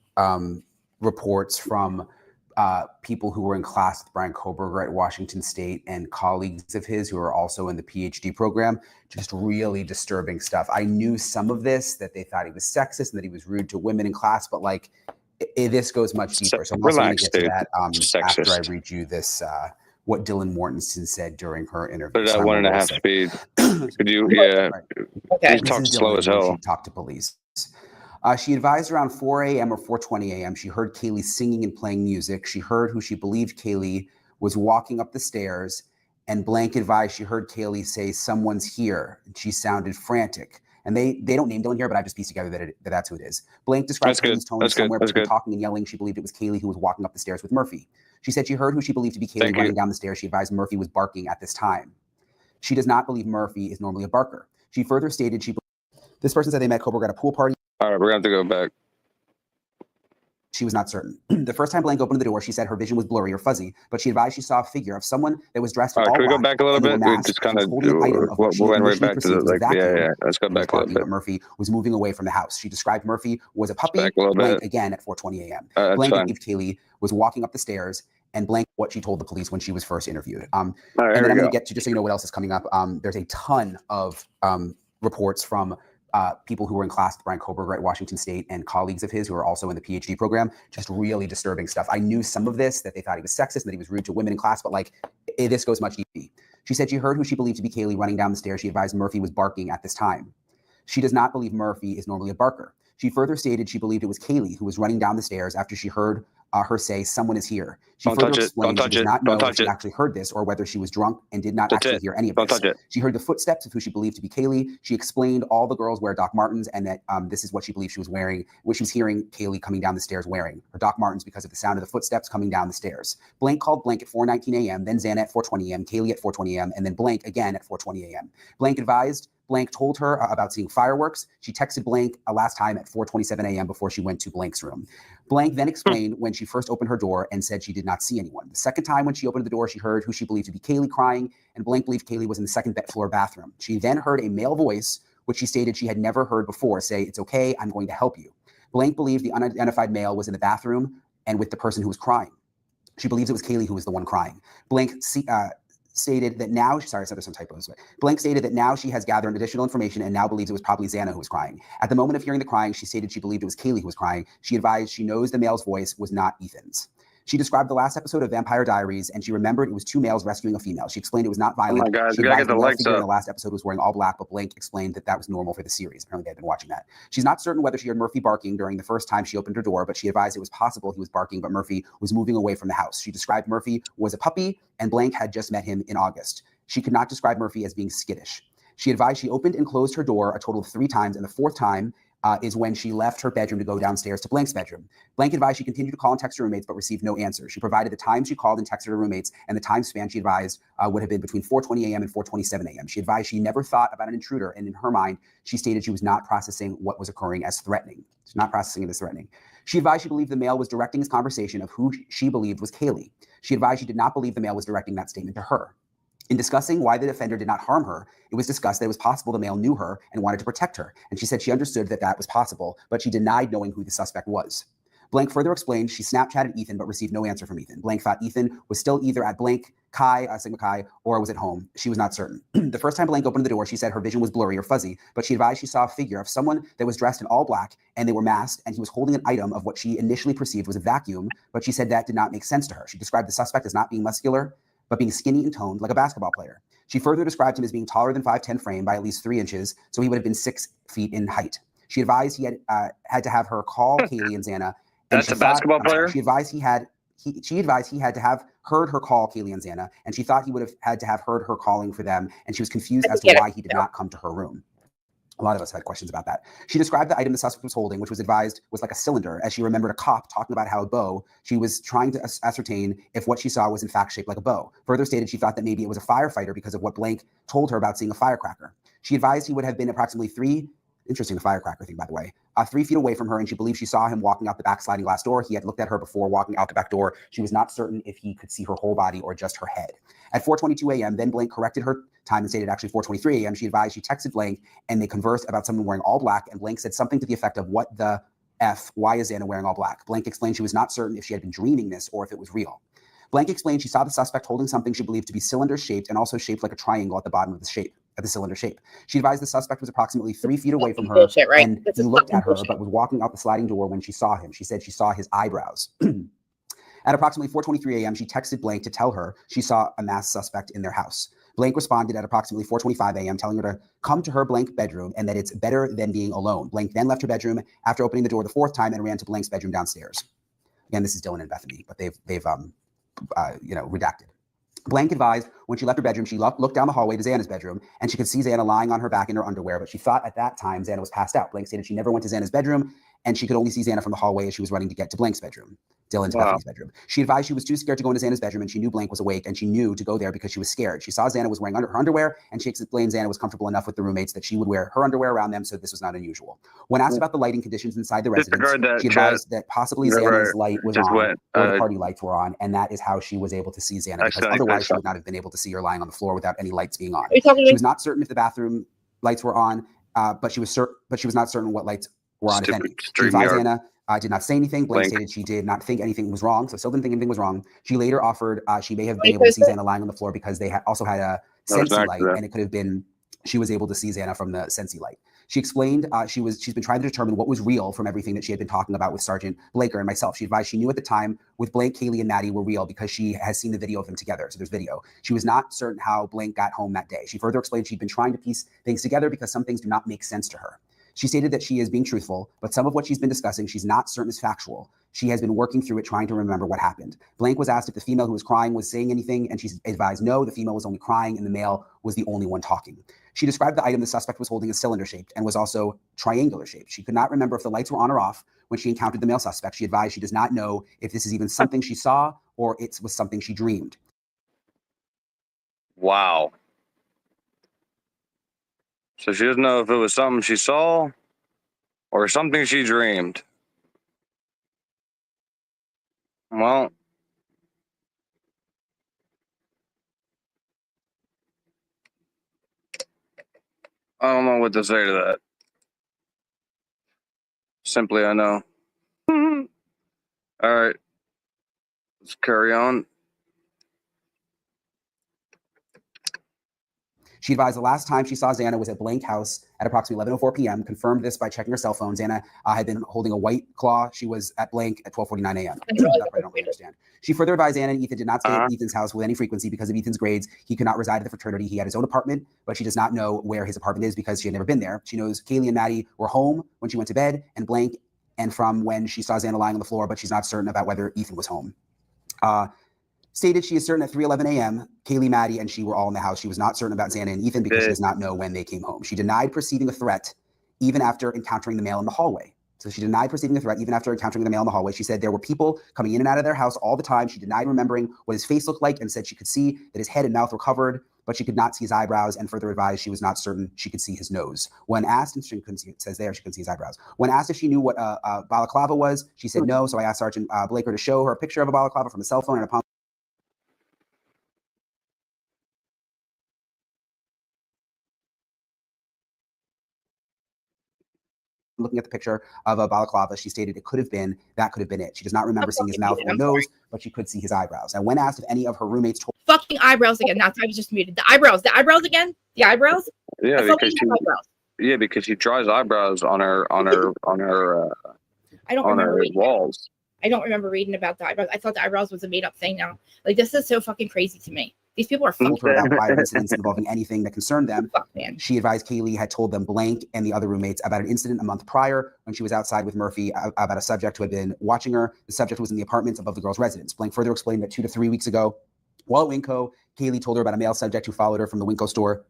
reports from people who were in class with Bryan Kohberger at Washington State and colleagues of his who are also in the PhD program. Just really disturbing stuff. I knew some of this, that they thought he was sexist and that he was rude to women in class, but this goes much deeper. So I'm also going to get to that after I read you this, what Dylan Mortensen said during her interview.
Put it at 1.5 speed. Could you, yeah.
Okay.
He talked slow as hell.
She talked to police. She advised around 4 a.m. or 4:20 a.m. She heard Kaylee singing and playing music. She heard who she believed Kaylee was walking up the stairs, and blank advised she heard Kaylee say, "Someone's here." And she sounded frantic. And they don't name Dylan here, but I just pieced together that that's who it is. Blank describes Kaylee's tone somewhere between talking and yelling. She believed it was Kaylee who was walking up the stairs with Murphy. She said she heard who she believed to be Kaylee running down the stairs. She advised Murphy was barking at this time. She does not believe Murphy is normally a barker. She further stated this person said they met Kohberger at a pool party.
All right, we're going to have to go back.
She was not certain. The first time Blank opened the door, she said her vision was blurry or fuzzy, but she advised she saw a figure of someone that was dressed in all black.
Can we go back a little bit? We just kind of went right back to yeah. Let's go back a little bit.
Murphy was moving away from the house. She described Murphy was a puppy. Blank again at 4:20 a.m. Blank believed Kaylee was walking up the stairs
and blank what she told the police when she was first interviewed.
All right,
and then I'm going
go.
to get to, just so you know what else is coming up, there's a ton of reports from people who were in class with Bryan Kohberger at Washington State and colleagues of his who are also in the PhD program, just really disturbing stuff. I knew some of this, that they thought he was sexist and that he was rude to women in class, but like this goes much deeper. She said she heard who she believed to be Kaylee running down the stairs. She advised Murphy was barking at this time. She does not believe Murphy is normally a barker. She further stated she believed it was Kaylee who was running down the stairs after she heard her say, "Someone is here." She further explained she does not know if she actually heard this or whether she was drunk and did not actually hear any of this. She heard the footsteps of who she believed to be Kaylee. She explained all the girls wear Doc Martens and that this is what she believed she was wearing, what she was hearing Kaylee coming down the stairs wearing, her Doc Martens, because of the sound of the footsteps coming down the stairs. Blank called Blank at 4:19 a.m., then Xana at 4:20 a.m., Kaylee at 4:20 a.m., and then Blank again at 4:20 a.m. Blank advised Blank told her about seeing fireworks. She texted Blank last time at 4:27 a.m. before she went to Blank's room. Blank then explained when she first opened her door and said she did not see anyone. The second time when she opened the door, she heard who she believed to be Kaylee crying, and Blank believed Kaylee was in the second floor bathroom. She then heard a male voice, which she stated she had never heard before, say, "It's okay, I'm going to help you." Blank believed the unidentified male was in the bathroom and with the person who was crying. She believes it was Kaylee who was the one crying. Blank stated that now, sorry, there's some typos. Blank stated that now she has gathered additional information and now believes it was probably Xana who was crying. At the moment of hearing the crying, she stated she believed it was Kaylee who was crying. She advised she knows the male's voice was not Ethan's. She described the last episode of Vampire Diaries, and she remembered it was two males rescuing a female. She explained it was not violent.
Oh my God,
she advised the male figure in the last episode was wearing all black, but Blank explained that that was normal for the series. Apparently, they had been watching that. She's not certain whether she heard Murphy barking during the first time she opened her door, but she advised it was possible he was barking, but Murphy was moving away from the house. She described Murphy was a puppy, and Blank had just met him in August. She could not describe Murphy as being skittish. She advised she opened and closed her door a total of 3 times, and the 4th time is when she left her bedroom to go downstairs to Blank's bedroom. Blank advised she continued to call and text her roommates, but received no answer. She provided the time she called and texted her roommates, and the time span she advised would have been between 4:20 a.m. and 4:27 a.m. She advised she never thought about an intruder, and in her mind, she stated she was not processing what was occurring as threatening. She's not processing it as threatening. She advised she believed the male was directing his conversation of who she believed was Kaylee. She advised she did not believe the male was directing that statement to her. In discussing why the defender did not harm her, it was discussed that it was possible the male knew her and wanted to protect her, and she said she understood that that was possible, but she denied knowing who the suspect was. Blank further explained she Snapchatted Ethan but received no answer from Ethan. Blank thought Ethan was still either at Blank Chi, Sigma Chi, or was at home. She was not certain. The first time Blank opened the door, she said her vision was blurry or fuzzy, but she advised she saw a figure of someone that was dressed in all black, and they were masked, and he was holding an item of what she initially perceived was a vacuum, but she said that did not make sense to her. She described the suspect as not being muscular, but being skinny and toned like a basketball player. She further described him as being taller than 5'10" frame by at least 3 inches, so he would have been 6 feet in height. She advised he had to have her call Kaylee and Xana. And
that's a basketball player?
She advised he had to have heard her call Kaylee and Xana, and she thought he would have had to have heard her calling for them, and she was confused as to why he did not come to her room. A lot of us had questions about that. She described the item the suspect was holding, which was advised was like a cylinder, as she remembered a cop talking about how a bow, she was trying to ascertain if what she saw was in fact shaped like a bow. Further stated she thought that maybe it was a firefighter because of what Blank told her about seeing a firecracker. She advised he would have been approximately 3 Interesting, the firecracker thing, by the way. 3 feet away from her, and she believed she saw him walking out the back sliding glass door. He had looked at her before walking out the back door. She was not certain if he could see her whole body or just her head. At 4:22 a.m., then Blank corrected her time and stated actually 4:23 a.m. She advised she texted Blank, and they conversed about someone wearing all black, and Blank said something to the effect of, "What the F? Why is Xana wearing all black?" Blank explained she was not certain if she had been dreaming this or if it was real. Blank explained she saw the suspect holding something she believed to be cylinder-shaped and also shaped like a triangle at the bottom of the shape. At the cylinder shape. She advised the suspect was approximately 3 feet away from her,
bullshit, right?
and he looked at her but was walking out the sliding door when she saw him. She said she saw his eyebrows. At approximately 4:23 a.m., she texted Blank to tell her she saw a masked suspect in their house. Blank responded at approximately 4:25 a.m., telling her to come to her Blank bedroom and that it's better than being alone. Blank then left her bedroom after opening the door the 4th time and ran to Blank's bedroom downstairs. Again, this is Dylan and Bethany, but they've redacted. Blank advised when she left her bedroom, she looked down the hallway to Xana's bedroom, and she could see Xana lying on her back in her underwear, but she thought at that time Xana was passed out. Blank stated she never went to Xana's bedroom, and she could only see Xana from the hallway as she was running to get to Blank's bedroom, Dylan's Bethany's bedroom. She advised she was too scared to go into Xana's bedroom, and she knew Blank was awake, and she knew to go there because she was scared. She saw Xana was wearing her underwear, and she explained Xana was comfortable enough with the roommates that she would wear her underwear around them, so this was not unusual. When asked about the lighting conditions inside the residence, she advised that possibly Xana's light was on, or the party lights were on, and that is how she was able to see Xana, because otherwise she would not have been able to see her lying on the floor without any lights being on. She was not certain if the bathroom lights were on, but she was not certain what lights were on, if any. She advised Anna did not say anything. Blank stated she did not think anything was wrong, so still didn't think anything was wrong. She later offered she may have been able to see Xana lying on the floor because they also had a Sensi light, and it could have been she was able to see Xana from the Sensi light. She explained she's been trying to determine what was real from everything that she had been talking about with Sergeant Blaker and myself. She advised she knew at the time with Blank, Kaylee, and Maddie were real because she has seen the video of them together. So there's video. She was not certain how Blank got home that day. She further explained she'd been trying to piece things together because some things do not make sense to her. She stated that she is being truthful, but some of what she's been discussing, she's not certain is factual. She has been working through it, trying to remember what happened. Blank was asked if the female who was crying was saying anything, and she advised no, the female was only crying, and the male was the only one talking. She described the item the suspect was holding as cylinder-shaped and was also triangular-shaped. She could not remember if the lights were on or off when she encountered the male suspect. She advised she does not know if this is even something she saw or it was something she dreamed.
Wow. So she doesn't know if it was something she saw or something she dreamed. Well, I don't know what to say to that. Simply, I know. All right. Let's carry on.
She advised the last time she saw Xana was at Blank House at approximately 11:04 p.m. Confirmed this by checking her cell phone. Xana had been holding a white claw. She was at Blank at 12:49 a.m. That's what I don't really understand. She further advised Xana and Ethan did not stay at Ethan's house with any frequency because of Ethan's grades. He could not reside at the fraternity. He had his own apartment, but she does not know where his apartment is because she had never been there. She knows Kaylee and Maddie were home when she went to bed and Blank and from when she saw Xana lying on the floor, but she's not certain about whether Ethan was home. Stated she is certain at 3:11 a.m. Kaylee, Maddie, and she were all in the house. She was not certain about Xana and Ethan because she does not know when they came home. She denied perceiving a threat even after encountering the male in the hallway. So she denied perceiving a threat even after encountering the male in the hallway. She said there were people coming in and out of their house all the time. She denied remembering what his face looked like and said she could see that his head and mouth were covered, but she could not see his eyebrows, and further advised she was not certain she could see his nose. When asked, and she couldn't see, it says there she couldn't see his eyebrows. When asked if she knew what a balaclava was, she said no. So I asked Sergeant Blaker to show her a picture of a balaclava from a cell phone, and upon looking at the picture of a balaclava, she stated it could have been it. She does not remember seeing his mouth or nose, but she could see his eyebrows. And when asked if any of her roommates told
fucking eyebrows again. Now I was just muted. The eyebrows again. The eyebrows.
Yeah, because she draws eyebrows on her walls.
I don't remember reading about the eyebrows. I thought the eyebrows was a made up thing now. Like, this is so fucking crazy to me. These people are fucking
about prior incidents involving anything that concerned them.
Fuck, man.
She advised Kaylee had told them Blank and the other roommates about an incident a month prior when she was outside with Murphy about a subject who had been watching her. The subject was in the apartments above the girl's residence. Blank further explained that 2 to 3 weeks ago, while at Winco, Kaylee told her about a male subject who followed her from the Winco store,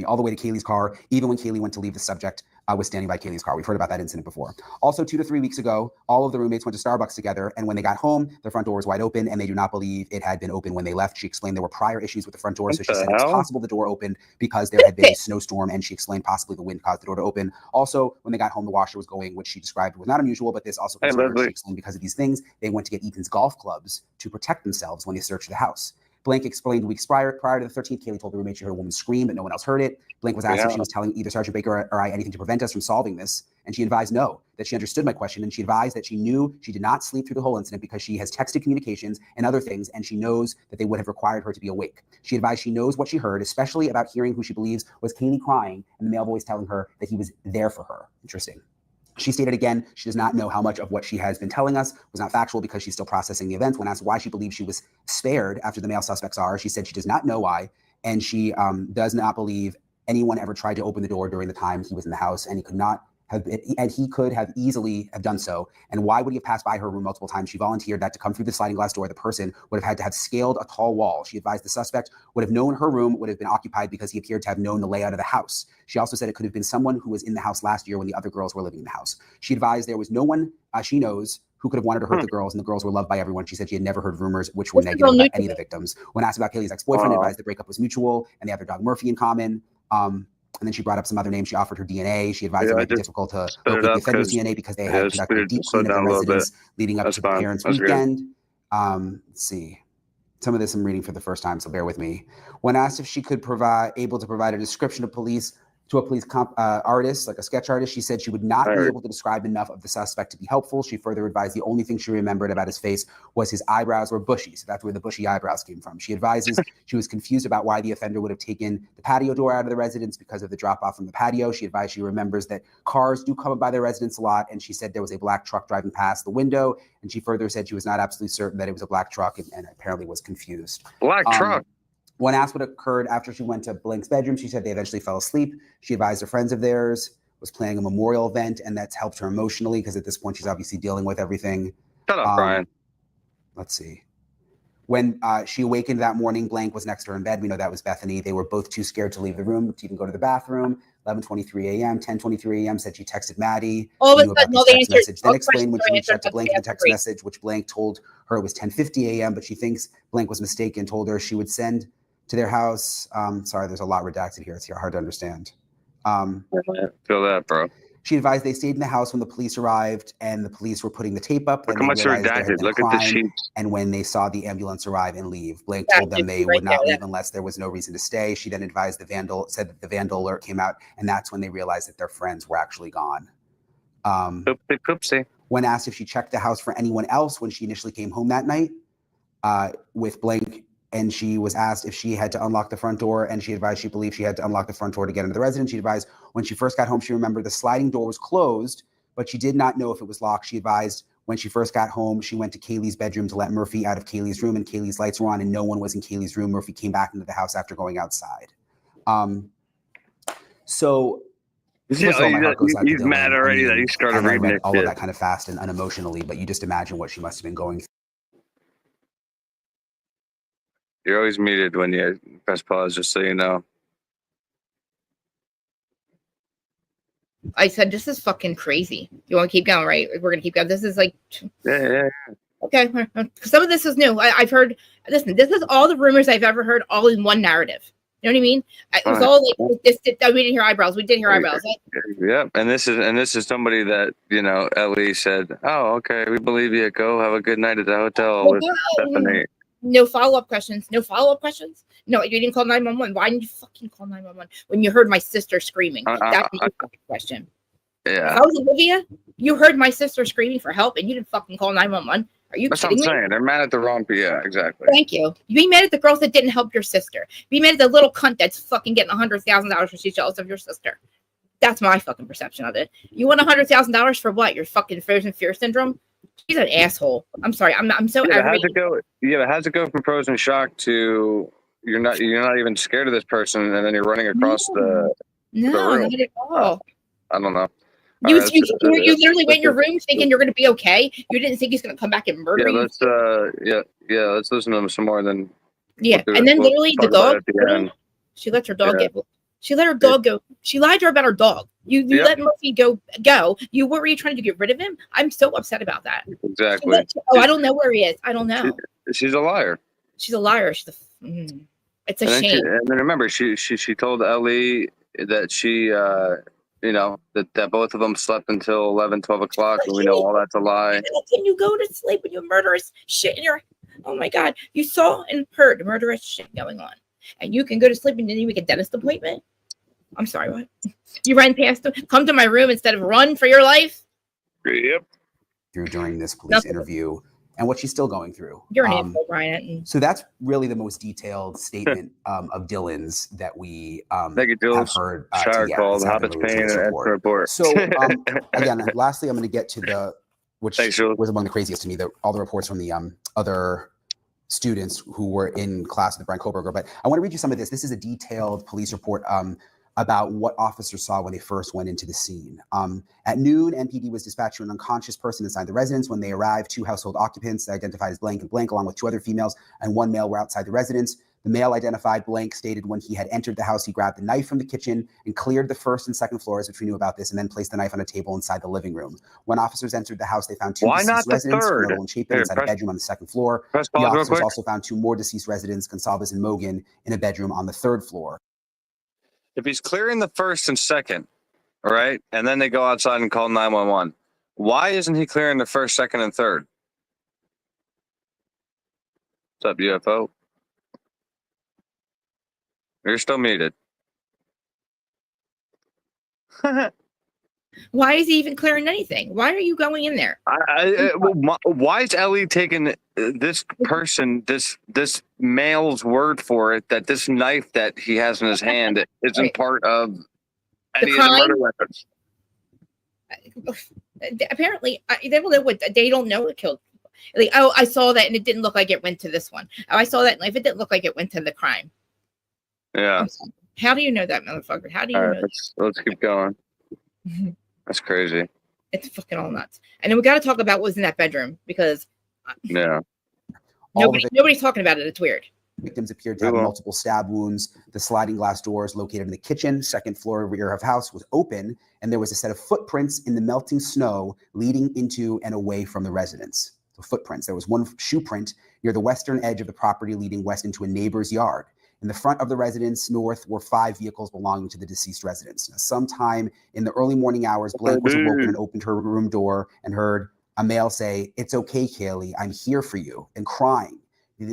all the way to Kaylee's car, even when Kaylee went to leave, the subject was standing by Kaylee's car. We've heard about that incident before. Also, 2 to 3 weeks ago, all of the roommates went to Starbucks together, and when they got home, the front door was wide open, and they do not believe it had been open when they left. She explained there were prior issues with the front door, so she said it's possible the door opened because there had been a snowstorm, and she explained possibly the wind caused the door to open. Also, when they got home, the washer was going, which she described was not unusual, but this also concerned her. She explained because of these things, they went to get Ethan's golf clubs to protect themselves when they searched the house. Blank explained weeks prior to the 13th, Kaylee told the roommate she heard a woman scream, but no one else heard it. Blank was asked if she was telling either Sergeant Baker or I anything to prevent us from solving this, and she advised no, that she understood my question, and she advised that she knew she did not sleep through the whole incident because she has texted communications and other things, and she knows that they would have required her to be awake. She advised she knows what she heard, especially about hearing who she believes was Kaylee crying, and the male voice telling her that he was there for her. Interesting. She stated again, she does not know how much of what she has been telling us was not factual because she's still processing the events. When asked why she believes she was spared after the male suspects saw her, she said she does not know why, and she does not believe anyone ever tried to open the door during the time he was in the house, and he could have easily have done so. And why would he have passed by her room multiple times? She volunteered that to come through the sliding glass door, the person would have had to have scaled a tall wall. She advised the suspect would have known her room would have been occupied because he appeared to have known the layout of the house. She also said it could have been someone who was in the house last year when the other girls were living in the house. She advised there was no one she knows who could have wanted to hurt the girls, and the girls were loved by everyone. She said she had never heard rumors which were negative about any of the victims. When asked about Kaylee's ex-boyfriend, advised the breakup was mutual and they have their dog Murphy in common. And then she brought up some other names. She offered her DNA. She advised it might be difficult to locate the offender's DNA because they had conducted a deep clean of their residence leading up to the parents' weekend. Let's see. Some of this I'm reading for the first time, so bear with me. When asked if she could able to provide a description of police to a police artist, like a sketch artist. She said she would not be able to describe enough of the suspect to be helpful. She further advised the only thing she remembered about his face was his eyebrows were bushy. So that's where the bushy eyebrows came from. She advises she was confused about why the offender would have taken the patio door out of the residence because of the drop off from the patio. She advised she remembers that cars do come by their residence a lot. And she said there was a black truck driving past the window. And she further said she was not absolutely certain that it was a black truck and apparently was confused.
Black truck.
When asked what occurred after she went to Blank's bedroom, she said they eventually fell asleep. She advised a friend of theirs was planning a memorial event, and that's helped her emotionally because at this point she's obviously dealing with everything.
Shut up, Bryan.
Let's see. When she awakened that morning, Blank was next to her in bed. We know that was Bethany. They were both too scared to leave the room to even go to the bathroom. 11:23 a.m., 10:23 a.m. said she texted Maddie.
All of a sudden, all the
text message. Then explained when she reached out to
questions
Blank in the text message, which Blank told her it was 10:50 a.m., but she thinks Blank was mistaken, told her she would send to their house. Sorry, there's a lot redacted here. It's hard to understand.
Feel that, bro.
She advised they stayed in the house when the police arrived, and the police were putting the tape up.
Look how much redacted. Look at the sheets.
And when they saw the ambulance arrive and leave, Blank told them they would not leave unless there was no reason to stay. She then advised said that the vandal alert came out, and that's when they realized that their friends were actually gone.
Poopsie.
When asked if she checked the house for anyone else when she initially came home that night with Blank, and she was asked if she had to unlock the front door, and she advised she believed she had to unlock the front door to get into the residence. She advised when she first got home, she remembered the sliding door was closed, but she did not know if it was locked. She advised when she first got home, she went to Kaylee's bedroom to let Murphy out of Kaylee's room, and Kaylee's lights were on, and no one was in Kaylee's room. Murphy came back into the house after going outside. So
he's mad already that he started reading
all of that kind of fast and unemotionally, but you just imagine what she must have been going through.
You're always muted when you press pause, just so you know.
I said, this is fucking crazy. You want to keep going, right? We're going to keep going. This is like...
Yeah.
Okay. Some of this is new. I've heard... Listen, this is all the rumors I've ever heard all in one narrative. You know what I mean? It was all like, we didn't hear eyebrows. We did hear eyebrows.
Yeah. And this is somebody that, Ellie said, oh, okay, we believe you. Go have a good night at the hotel with Stephanie.
No follow-up questions. No, you didn't call 911. Why didn't you fucking call 911 when you heard my sister screaming? That's the question.
Yeah.
If I was Olivia, you heard my sister screaming for help and you didn't fucking call 911. Are you kidding me?
That's what I'm saying. They're mad at the wrong people. Yeah, exactly.
Thank you. You be mad at the girls that didn't help your sister. Be mad at the little cunt that's fucking getting $100,000 because she's jealous of your sister. That's my fucking perception of it. You want $100,000 for what? Your fucking frozen fear syndrome? She's an asshole. I'm sorry. I'm so aggravated.
How's it go from frozen shock to you're not even scared of this person, and then you're running across the room?
Not at all.
I don't know.
You literally went in your room thinking you're going to be okay. You didn't think he's going to come back and murder you.
Let's listen to him some more. Then
and then literally the dog. She let her dog get. She let her dog go. She lied to her about her dog. You let Murphy go. What were you trying to do? Get rid of him? I'm so upset about that.
Exactly.
I don't know where he is. I don't know.
She's a liar.
She's a liar. It's a shame.
And then remember, she told Ellie that she, that both of them slept until 11, 12 o'clock, and we know all that's a lie.
Can you go to sleep when you murderous shit in your? Oh my God! You saw and heard murderous shit going on, and you can go to sleep and then you make a dentist appointment. I'm sorry, what? You ran past them, come to my room instead of run for your life?
Yep.
During this police interview and what she's still going through.
You're an info, Bryan.
So that's really the most detailed statement of Dylan's that we have heard.
Called Hobbit's Pain and report.
So again, lastly, I'm going to get to which was among the craziest to me, all the reports from the other students who were in class with Bryan Kohberger. But I want to read you some of this. This is a detailed police report about what officers saw when they first went into the scene. At noon, MPD was dispatched to an unconscious person inside the residence. When they arrived, 2 household occupants identified as Blank and Blank, along with 2 other females and 1 male, were outside the residence. The male identified Blank stated when he had entered the house, he grabbed the knife from the kitchen and cleared the 1st and 2nd floors, which we knew about this, and then placed the knife on a table inside the living room. When officers entered the house, they found 2 deceased residents, Myrtle and Chapin, inside a bedroom on the 2nd floor. The officers also found 2 more deceased residents, Gonsalves and Mogan, in a bedroom on the 3rd floor.
If he's clearing the 1st and 2nd, all right, and then they go outside and call 911, why isn't he clearing the 1st, 2nd, and 3rd? What's up, UFO? You're still muted.
Why is he even clearing anything? Why are you going in there?
Why is Ellie taking this person, this male's word for it that this knife that he has in his hand isn't
Right.
part of any of the
crime?
murder weapons?
Apparently, they don't know it killed people. Like, oh, I saw that and it didn't look like it went to this one. Oh, I saw that and if it didn't look like it went to the crime.
Yeah.
How do you know that, motherfucker? How do you
All
know
right, let's keep going.
that?
That's crazy.
It's fucking all nuts. And then we got to talk about what was in that bedroom because
Yeah.
nobody's talking about it. It's weird.
Victims appeared to have multiple stab wounds. The sliding glass doors located in the kitchen, second floor rear of house was open, and there was a set of footprints in the melting snow leading into and away from the residence. So footprints. There was one shoe print near the western edge of the property leading west into a neighbor's yard. In the front of the residence north were 5 vehicles belonging to the deceased residents. Now, sometime in the early morning hours, Blank was awoken and opened her room door and heard a male say, "It's okay, Kaylee, I'm here for you," and crying.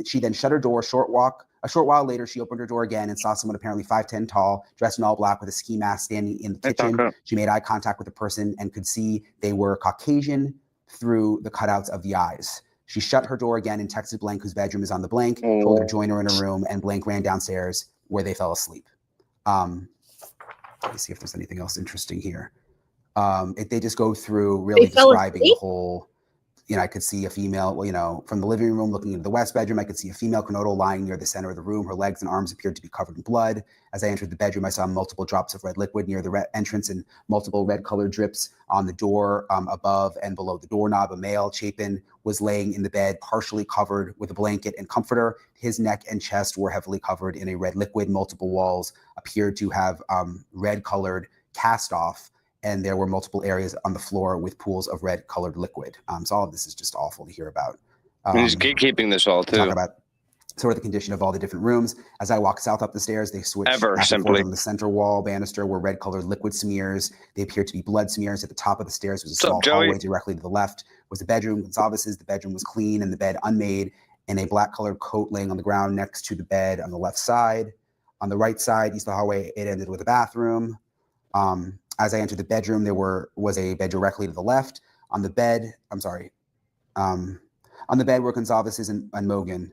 She then shut her door. A short while later, she opened her door again and saw someone apparently 5'10" tall, dressed in all black with a ski mask standing in the kitchen. She made eye contact with the person and could see they were Caucasian through the cutouts of the eyes. She shut her door again and texted Blank, whose bedroom is on the blank, told her to join her in her room, and Blank ran downstairs where they fell asleep. Let me see if there's anything else interesting here. They just go through really describing the whole, I could see a female, from the living room looking into the west bedroom, I could see a female Konodo lying near the center of the room. Her legs and arms appeared to be covered in blood. As I entered the bedroom, I saw multiple drops of red liquid near the entrance and multiple red colored drips on the door above and below the doorknob. A male, Chapin, was laying in the bed, partially covered with a blanket and comforter. His neck and chest were heavily covered in a red liquid. Multiple walls appeared to have red colored cast off. And there were multiple areas on the floor with pools of red colored liquid. So all of this is just awful to hear about.
He's gatekeeping this all too.
Talk about sort of the condition of all the different rooms. As I walked south up the stairs, they switched back and forth on the center wall banister were red colored liquid smears. They appeared to be blood smears. At the top of the stairs was a small hallway. Directly to the left was the bedroom. Gonzalez's. The bedroom was clean and the bed unmade, and a black colored coat laying on the ground next to the bed on the left side. On the right side, east of the hallway, it ended with a bathroom. As I entered the bedroom, there was a bed directly to the left. On the bed, on the bed were Gonzalez's and Mogan.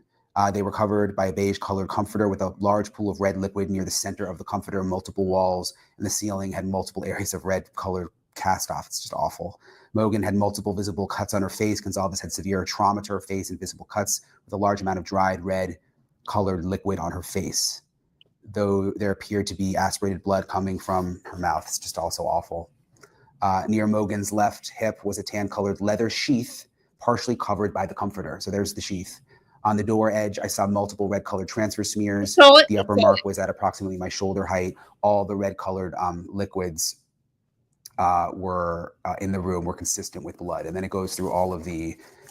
They were covered by a beige-colored comforter with a large pool of red liquid near the center of the comforter, multiple walls, and the ceiling had multiple areas of red-colored cast-off. It's just awful. Mogan had multiple visible cuts on her face. Gonzalez had severe trauma to her face and visible cuts with a large amount of dried red-colored liquid on her face, though there appeared to be aspirated blood coming from her mouth. It's just also awful. Near Mogan's left hip was a tan-colored leather sheath, partially covered by the comforter. So there's the sheath. On the door edge, I saw multiple red-colored transfer smears. The upper mark was at approximately my shoulder height. All the red-colored liquids were in the room were consistent with blood. And then it goes through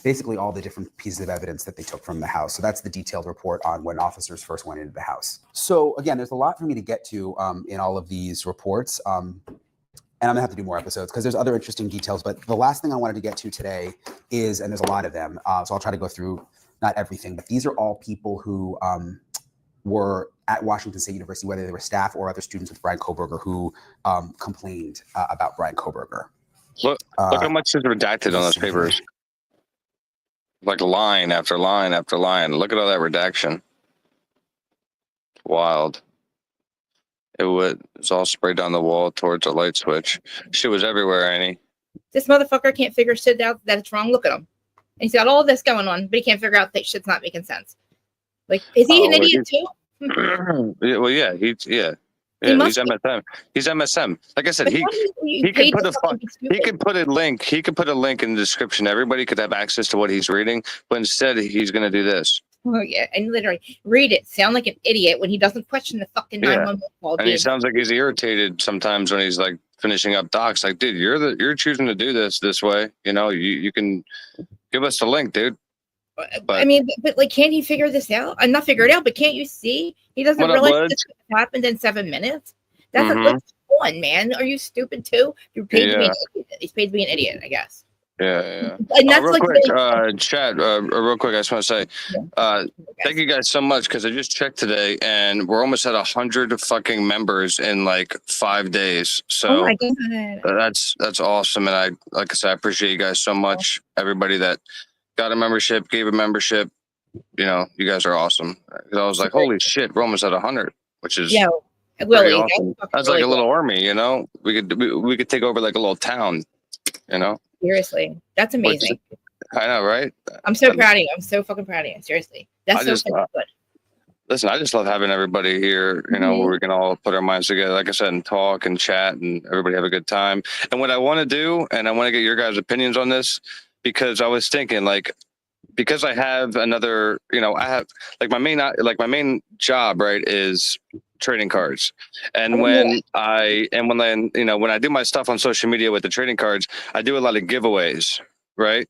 basically all the different pieces of evidence that they took from the house. So that's the detailed report on when officers first went into the house. So again, there's a lot for me to get to in all of these reports. And I'm gonna have to do more episodes because there's other interesting details. But the last thing I wanted to get to today is, and there's a lot of them, so I'll try to go through not everything, but these are all people who were at Washington State University, whether they were staff or other students with Bryan Kohberger who complained about Bryan Kohberger.
Look how much is redacted on those papers. Like line after line after line. Look at all that redaction. Wild. It's all sprayed down the wall towards a light switch. Shit was everywhere, Annie.
This motherfucker can't figure shit out that it's wrong. Look at him. And he's got all this going on, but he can't figure out that shit's not making sense. Like, is he an idiot too?
Well, yeah, he's MSM. He's MSM. Like I said, he could put a link. He could put a link in the description. Everybody could have access to what he's reading, but instead he's going to do this.
Oh yeah, and literally read it. Sound like an idiot when he doesn't question the fucking 911 call.
And he sounds like he's irritated sometimes when he's like finishing up docs. Like, dude, you're choosing to do this way. You can give us the link, dude.
But, I mean, but like, can't he figure this out? I'm not figured out, but can't you see? He doesn't realize this happened in 7 minutes. That's a good one, man. Are you stupid too? You're paid to be an idiot. He's paid to be an idiot, I guess.
Yeah.
And that's
Real
like
quick,
really,
chat. Real quick, I just want to say, thank you guys so much because I just checked today and we're almost at 100 fucking members in like 5 days.
oh
So
my god.
that's awesome. And like I said, I appreciate you guys so much. Everybody that got a membership, gave a membership. You know, you guys are awesome. 'Cause I was like, holy shit, we're almost at 100, which is
Yeah,
pretty
Willie,
awesome. That's
really
like a little
cool.
army, you know. We could take over like a little town, you know.
Seriously, that's
Which,
amazing.
I know, right?
I'm so proud of you. I'm so fucking proud of you. Seriously, that's
I
so
just,
fucking good.
Listen, I just love having everybody here, you know, where we can all put our minds together, like I said, and talk and chat and everybody have a good time. And what I want to do, and I want to get your guys' opinions on this, because I was thinking, like, because I have another, you know, I have like my main job, right, is trading cards. And when when I do my stuff on social media with the trading cards, I do a lot of giveaways, right?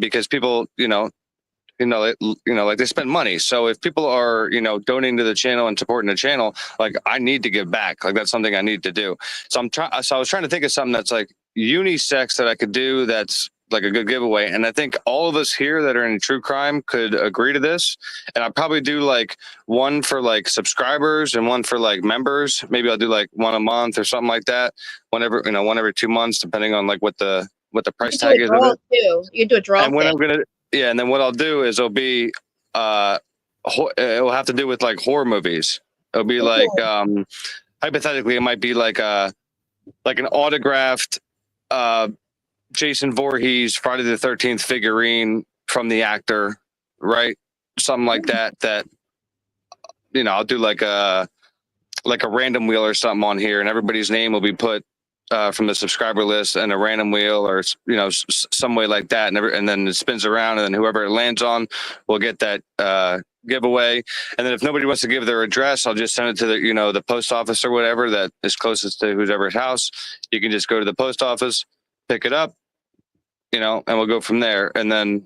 Because people, like they spend money. So if people are, donating to the channel and supporting the channel, like I need to give back. Like that's something I need to do. So I was trying to think of something that's like unisex that I could do. That's like a good giveaway. And I think all of us here that are in true crime could agree to this. And I'll probably do like one for like subscribers and one for like members. Maybe I'll do like one a month or something like that. One every 2 months, depending on like what the price tag is of it.
Too. You can do a draw.
And and then what I'll do is it'll be it'll have to do with like horror movies. It'll be like hypothetically it might be like an autographed Jason Voorhees Friday the 13th figurine from the actor, right? Something like that I'll do like a random wheel or something on here and everybody's name will be put from the subscriber list and a random wheel or some way like that, and then it spins around and then whoever it lands on will get that giveaway. And then if nobody wants to give their address, I'll just send it to the post office or whatever that is closest to whoever's house. You can just go to the post office, pick it up, and we'll go from there. And then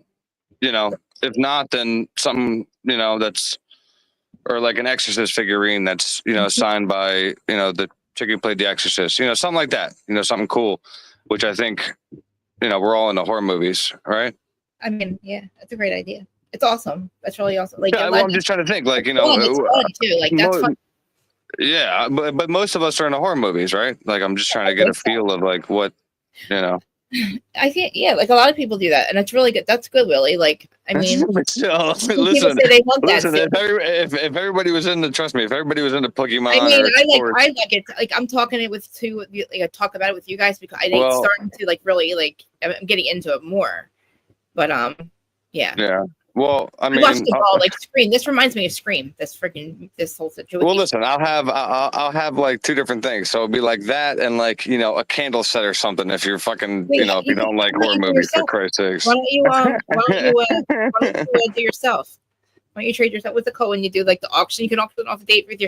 if not, then something that's, or like an Exorcist figurine that's signed by the chick who played The Exorcist, something like that, something cool, which I think, we're all into horror movies, right?
I mean, yeah, that's a great idea. It's awesome. That's really awesome. Like,
yeah, I'm just trying to think, like,
it's fun too. Like, that's fun.
Yeah, but most of us are into horror movies, right? Like, I'm just trying to get a feel of like what,
I think, yeah, like a lot of people do that, and it's really good. That's good, Willie. Like, I mean,
listen,
say they want that.
If everybody was into, trust me, if everybody was into Pokemon,
I mean, I like it. Like, I'm talking it with I talk about it with you guys because it's starting to like really like I'm getting into it more. But yeah.
Yeah. Well, I mean,
watched it all, like Scream. This reminds me of Scream. This whole situation.
Well, listen, I'll have like two different things. So it'll be like that, and like a candle set or something. If you're fucking, if you don't like horror movies, for Christ's sakes.
Why don't you do yourself? Why don't you trade yourself? What's the code when you do like the auction? You can auction off a date with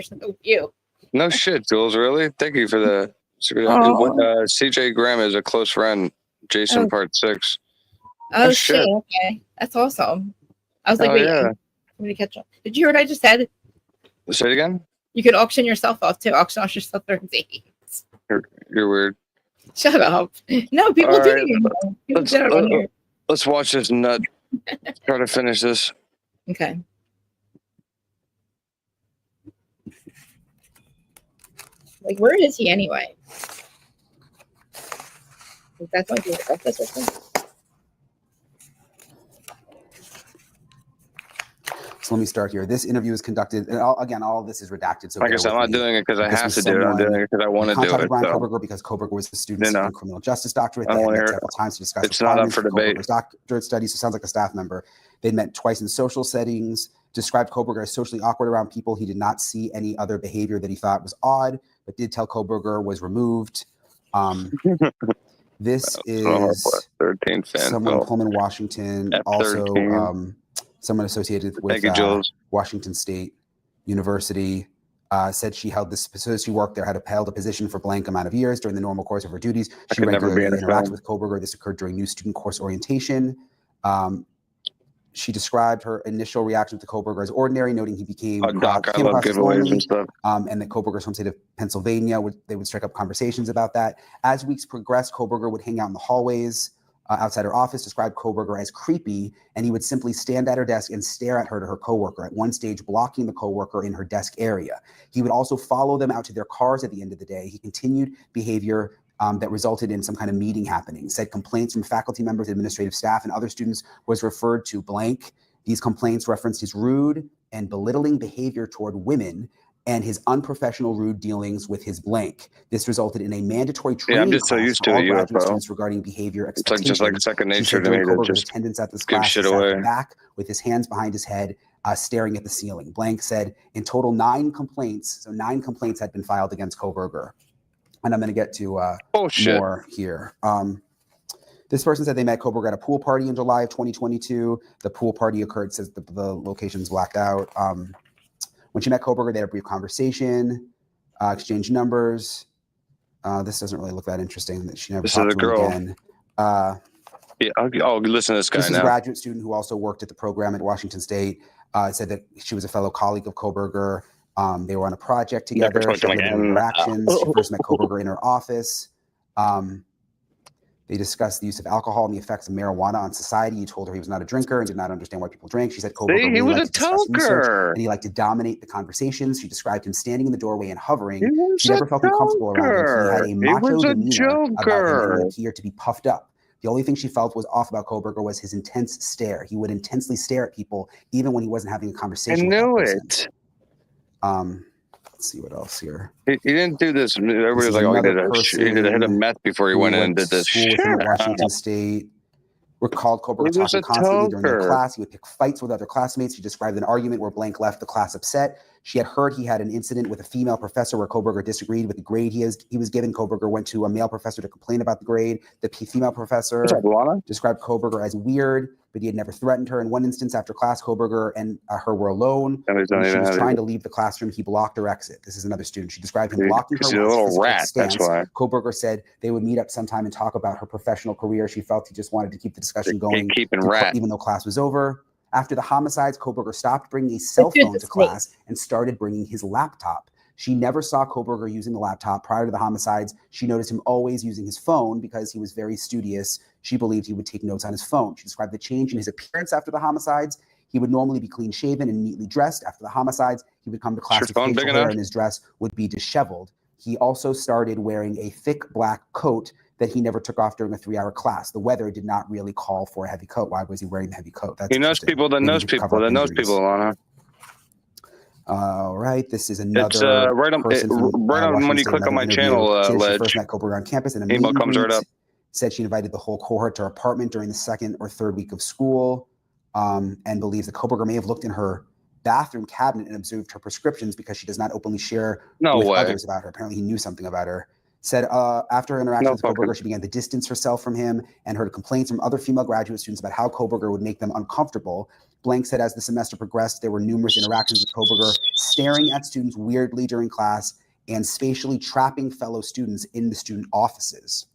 you.
No shit, Jules. Really? Thank you for the. CJ Graham is a close friend. Jason Part 6.
Oh shit! Okay, that's awesome. I was like, wait, I'm gonna catch up. Did you hear what I just said?
Say it again.
You could auction yourself off too. Auction off yourself 30 days.
You're weird.
Shut up. No, people do it.
Let's watch this nut. Try to finish this.
Okay. Like, where is he anyway? That's why he's breakfast or something.
So let me start here. This interview is conducted, and all of this is redacted. So
like I said, I'm not doing it because I have to do it. I'm doing it because I want to do it.
Contacted Bryan Kohberger because Kohberger was a student in criminal justice doctorate. They met several times to discuss
it's not up for debate.
Doctorate studies. So sounds like a staff member. They met twice in social settings. Described Kohberger as socially awkward around people. He did not see any other behavior that he thought was odd, but did tell Kohberger was removed. This is
13
someone in Pullman, Washington.
F13.
Also, someone associated with Washington State University said she held this, so she worked there, had held a position for blank amount of years during the normal course of her duties. She regularly interacted with Kohberger. This occurred during new student course orientation. She described her initial reaction to Kohberger as ordinary, noting he became
Doc, I love giveaways and stuff.
And that Kohberger's home state of Pennsylvania, they would strike up conversations about that. As weeks progressed, Kohberger would hang out in the hallways outside her office, described Kohberger as creepy, and he would simply stand at her desk and stare at her to her coworker, at one stage blocking the coworker in her desk area. He would also follow them out to their cars at the end of the day. He continued behavior that resulted in some kind of meeting happening. Said complaints from faculty members, administrative staff, and other students was referred to blank. These complaints referenced his rude and belittling behavior toward women and his unprofessional rude dealings with his blank. This resulted in a mandatory training
I'm just so
class
used
for
to
all
it,
graduate
UFO.
students regarding behavior
It's
expectations.
like second
She
nature
said
to me
during
to
Kohberger's
just
attendance at this
give
class, he
shit
sat
away.
back with his hands behind his head, staring at the ceiling. Blank said in total 9 complaints. So 9 complaints had been filed against Kohberger. And I'm going to get to more here. This person said they met Kohberger at a pool party in July of 2022. The pool party occurred, says the location's blacked out. When she met Kohberger, they had a brief conversation, exchanged numbers. This doesn't really look that interesting. That she never talked to him again.
Yeah, I'll listen to this guy
this
now.
is a graduate student who also worked at the program at Washington State. Said that she was a fellow colleague of Kohberger. They were on a project together. She had limited interactions. She first met Kohberger in her office. They discussed the use of alcohol and the effects of marijuana on society. He told her he was not a drinker and did not understand why people drank. She said Kohberger really liked to discuss research and he liked to dominate the conversations. She described him standing in the doorway and hovering. She never felt uncomfortable around him. He had a macho demeanor about him and would appear to be puffed up. The only thing she felt was off about Kohberger was his intense stare. He would intensely stare at people even when he wasn't having a conversation with that person. Let's see what else here.
He didn't do this. Everybody was like, "Oh, he did a hit of meth before he went in and did this."
School with him at Washington State. Recalled Kohberger talking constantly during their class. He would pick fights with other classmates. She described an argument where blank left the class upset. She had heard he had an incident with a female professor where Kohberger disagreed with the grade he was given. Kohberger went to a male professor to complain about the grade. The female professor described Kohberger as weird, but he had never threatened her. In one instance, after class, Kohberger and her were alone. When she was trying to leave the classroom, he blocked her exit. This is another student. She described him blocking her with his stance. Kohberger said they would meet up sometime and talk about her professional career. She felt he just wanted to keep the discussion going, even though class was over. After the homicides, Kohberger stopped bringing a cell phone to class and started bringing his laptop. She never saw Kohberger using the laptop prior to the homicides. She noticed him always using his phone because he was very studious. She believed he would take notes on his phone. She described the change in his appearance after the homicides. He would normally be clean shaven and neatly dressed. After the homicides, he would come to class with facial hair and his dress would be disheveled. He also started wearing a thick black coat that he never took off during a 3-hour class. The weather did not really call for a heavy coat. Why was he wearing the heavy coat?
He knows people that knows people that knows people, Alana.
All right, this is another
person right on when you click on my channel,
She first met Kohberger on campus in a meeting comes right up. Said she invited the whole cohort to her apartment during the 2nd or 3rd week of school, and believes that Kohberger may have looked in her bathroom cabinet and observed her prescriptions because she does not openly share with others about her. Apparently, he knew something about her. Said after her interaction with Kohberger, she began to distance herself from him and heard complaints from other female graduate students about how Kohberger would make them uncomfortable. Blank said as the semester progressed, there were numerous interactions with Kohberger, staring at students weirdly during class and spatially trapping fellow students in the student offices.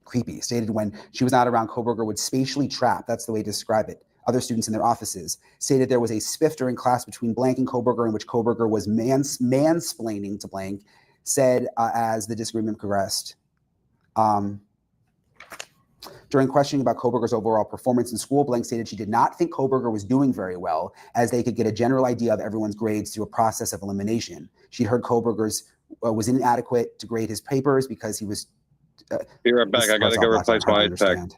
Creepy. Stated when she was not around, Kohberger would spatially trap, that's the way to describe it, other students in their offices. Stated there was a spiff during class between Blank and Kohberger in which Kohberger was mansplaining to Blank. Said as the disagreement progressed. During questioning about Kohberger's overall performance in school, Blank stated she did not think Kohberger was doing very well, as they could get a general idea of everyone's grades through a process of elimination. She'd heard Kohberger's was inadequate to grade his papers because he was...
Be right back. I got to go replace my iPad.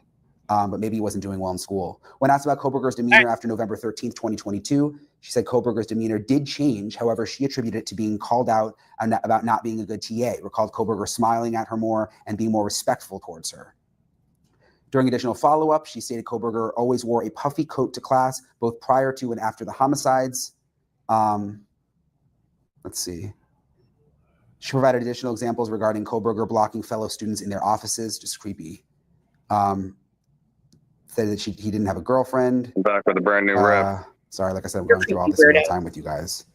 But maybe he wasn't doing well in school. When asked about Kohberger's demeanor after November 13th, 2022, she said Kohberger's demeanor did change. However, she attributed it to being called out about not being a good TA. Recalled Kohberger smiling at her more and being more respectful towards her. During additional follow-up, she stated Kohberger always wore a puffy coat to class, both prior to and after the homicides. Let's see. She provided additional examples regarding Kohberger blocking fellow students in their offices. Just creepy. Said that he didn't have a girlfriend.
Back with a brand new rep.
Sorry, like I said, I'm going through all this in real time with you guys.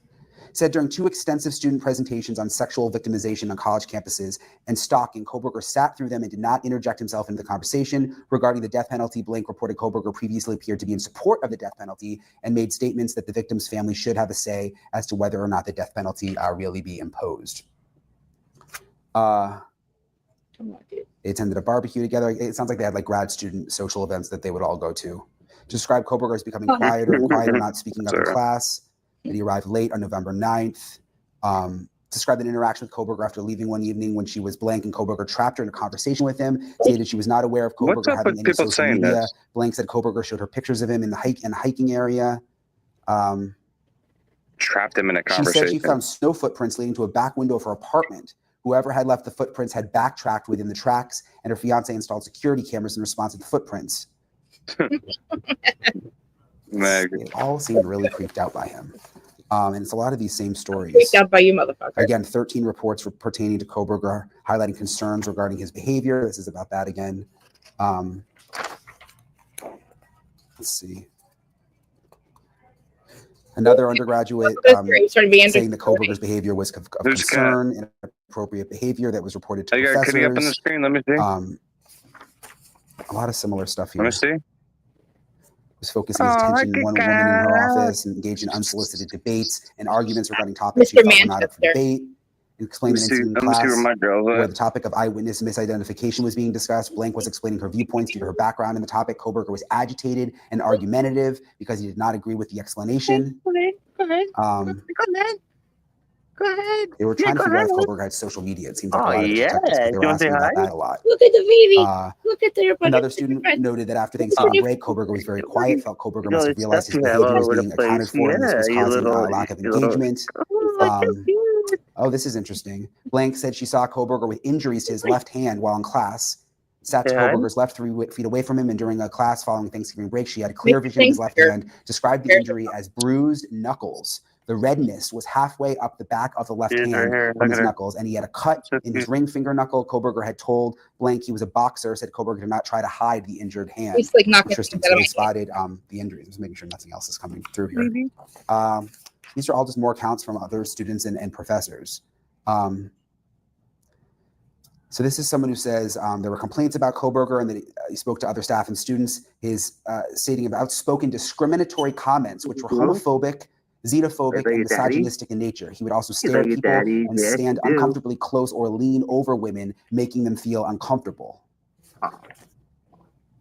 Said during 2 extensive student presentations on sexual victimization on college campuses and stalking, Kohberger sat through them and did not interject himself into the conversation. Regarding the death penalty, Blank reported Kohberger previously appeared to be in support of the death penalty and made statements that the victim's family should have a say as to whether or not the death penalty really be imposed.
Come on, dude.
They attended a barbecue together. It sounds like they had like grad student social events that they would all go to. Described Koberger as becoming quieter and quieter, not speaking up in class. That he arrived late on November 9th. Described an interaction with Koberger after leaving one evening when she was blank and Koberger trapped her in a conversation with him. Stated she was not aware of Koberger having any social media.
This?
Blank said Koberger showed her pictures of him in the hiking area.
Trapped him in a conversation.
She said she found snow footprints leading to a back window of her apartment. Whoever had left the footprints had backtracked within the tracks, and her fiance installed security cameras in response to the footprints. They all seemed really creeped out by him. And it's a lot of these same stories.
Freaked out by you, motherfucker.
Again, 13 reports were pertaining to Koberger, highlighting concerns regarding his behavior. This is about that again. Let's see. Another undergraduate saying that Koberger's behavior was of concern and inappropriate behavior that was reported to professors.
Can you up on the screen? Let me see.
A lot of similar stuff here.
Let me see.
Was focusing his attention on one woman in her office and engaged in unsolicited debates and arguments regarding topics she felt were not up for debate. Explained an incident in class where the topic of eyewitness misidentification was being discussed. Blank was explaining her viewpoints due to her background in the topic. Koberger was agitated and argumentative because he did not agree with the explanation.
Go ahead.
They were trying to figure out if Koberger had social media. It seems like a lot of detectives, but they were asking about that a lot.
Look at the baby. Look at their
Another student noted that after Thanksgiving break, Koberger was very quiet, felt Koberger must have realized his behavior was being accounted for, and this was causing a lack of engagement. Oh, this is interesting. Blank said she saw Koberger with injuries to his left hand while in class. Sat to Koberger's left 3 feet away from him, and during a class following Thanksgiving break, she had a clear vision of his left hand. Described the injury as bruised knuckles. The redness was halfway up the back of the left hand from his knuckles, and he had a cut in his ring finger knuckle. Koberger had told Blank he was a boxer, said Koberger did not try to hide the injured hand.
He's like not
interesting. So they spotted the injuries. Just making sure nothing else is coming through here. These are all just more accounts from other students and professors. So this is someone who says there were complaints about Koberger and that he spoke to other staff and students. His stating about outspoken discriminatory comments, which were homophobic, xenophobic, and misogynistic in nature. He would also stare at people and stand uncomfortably close or lean over women, making them feel uncomfortable.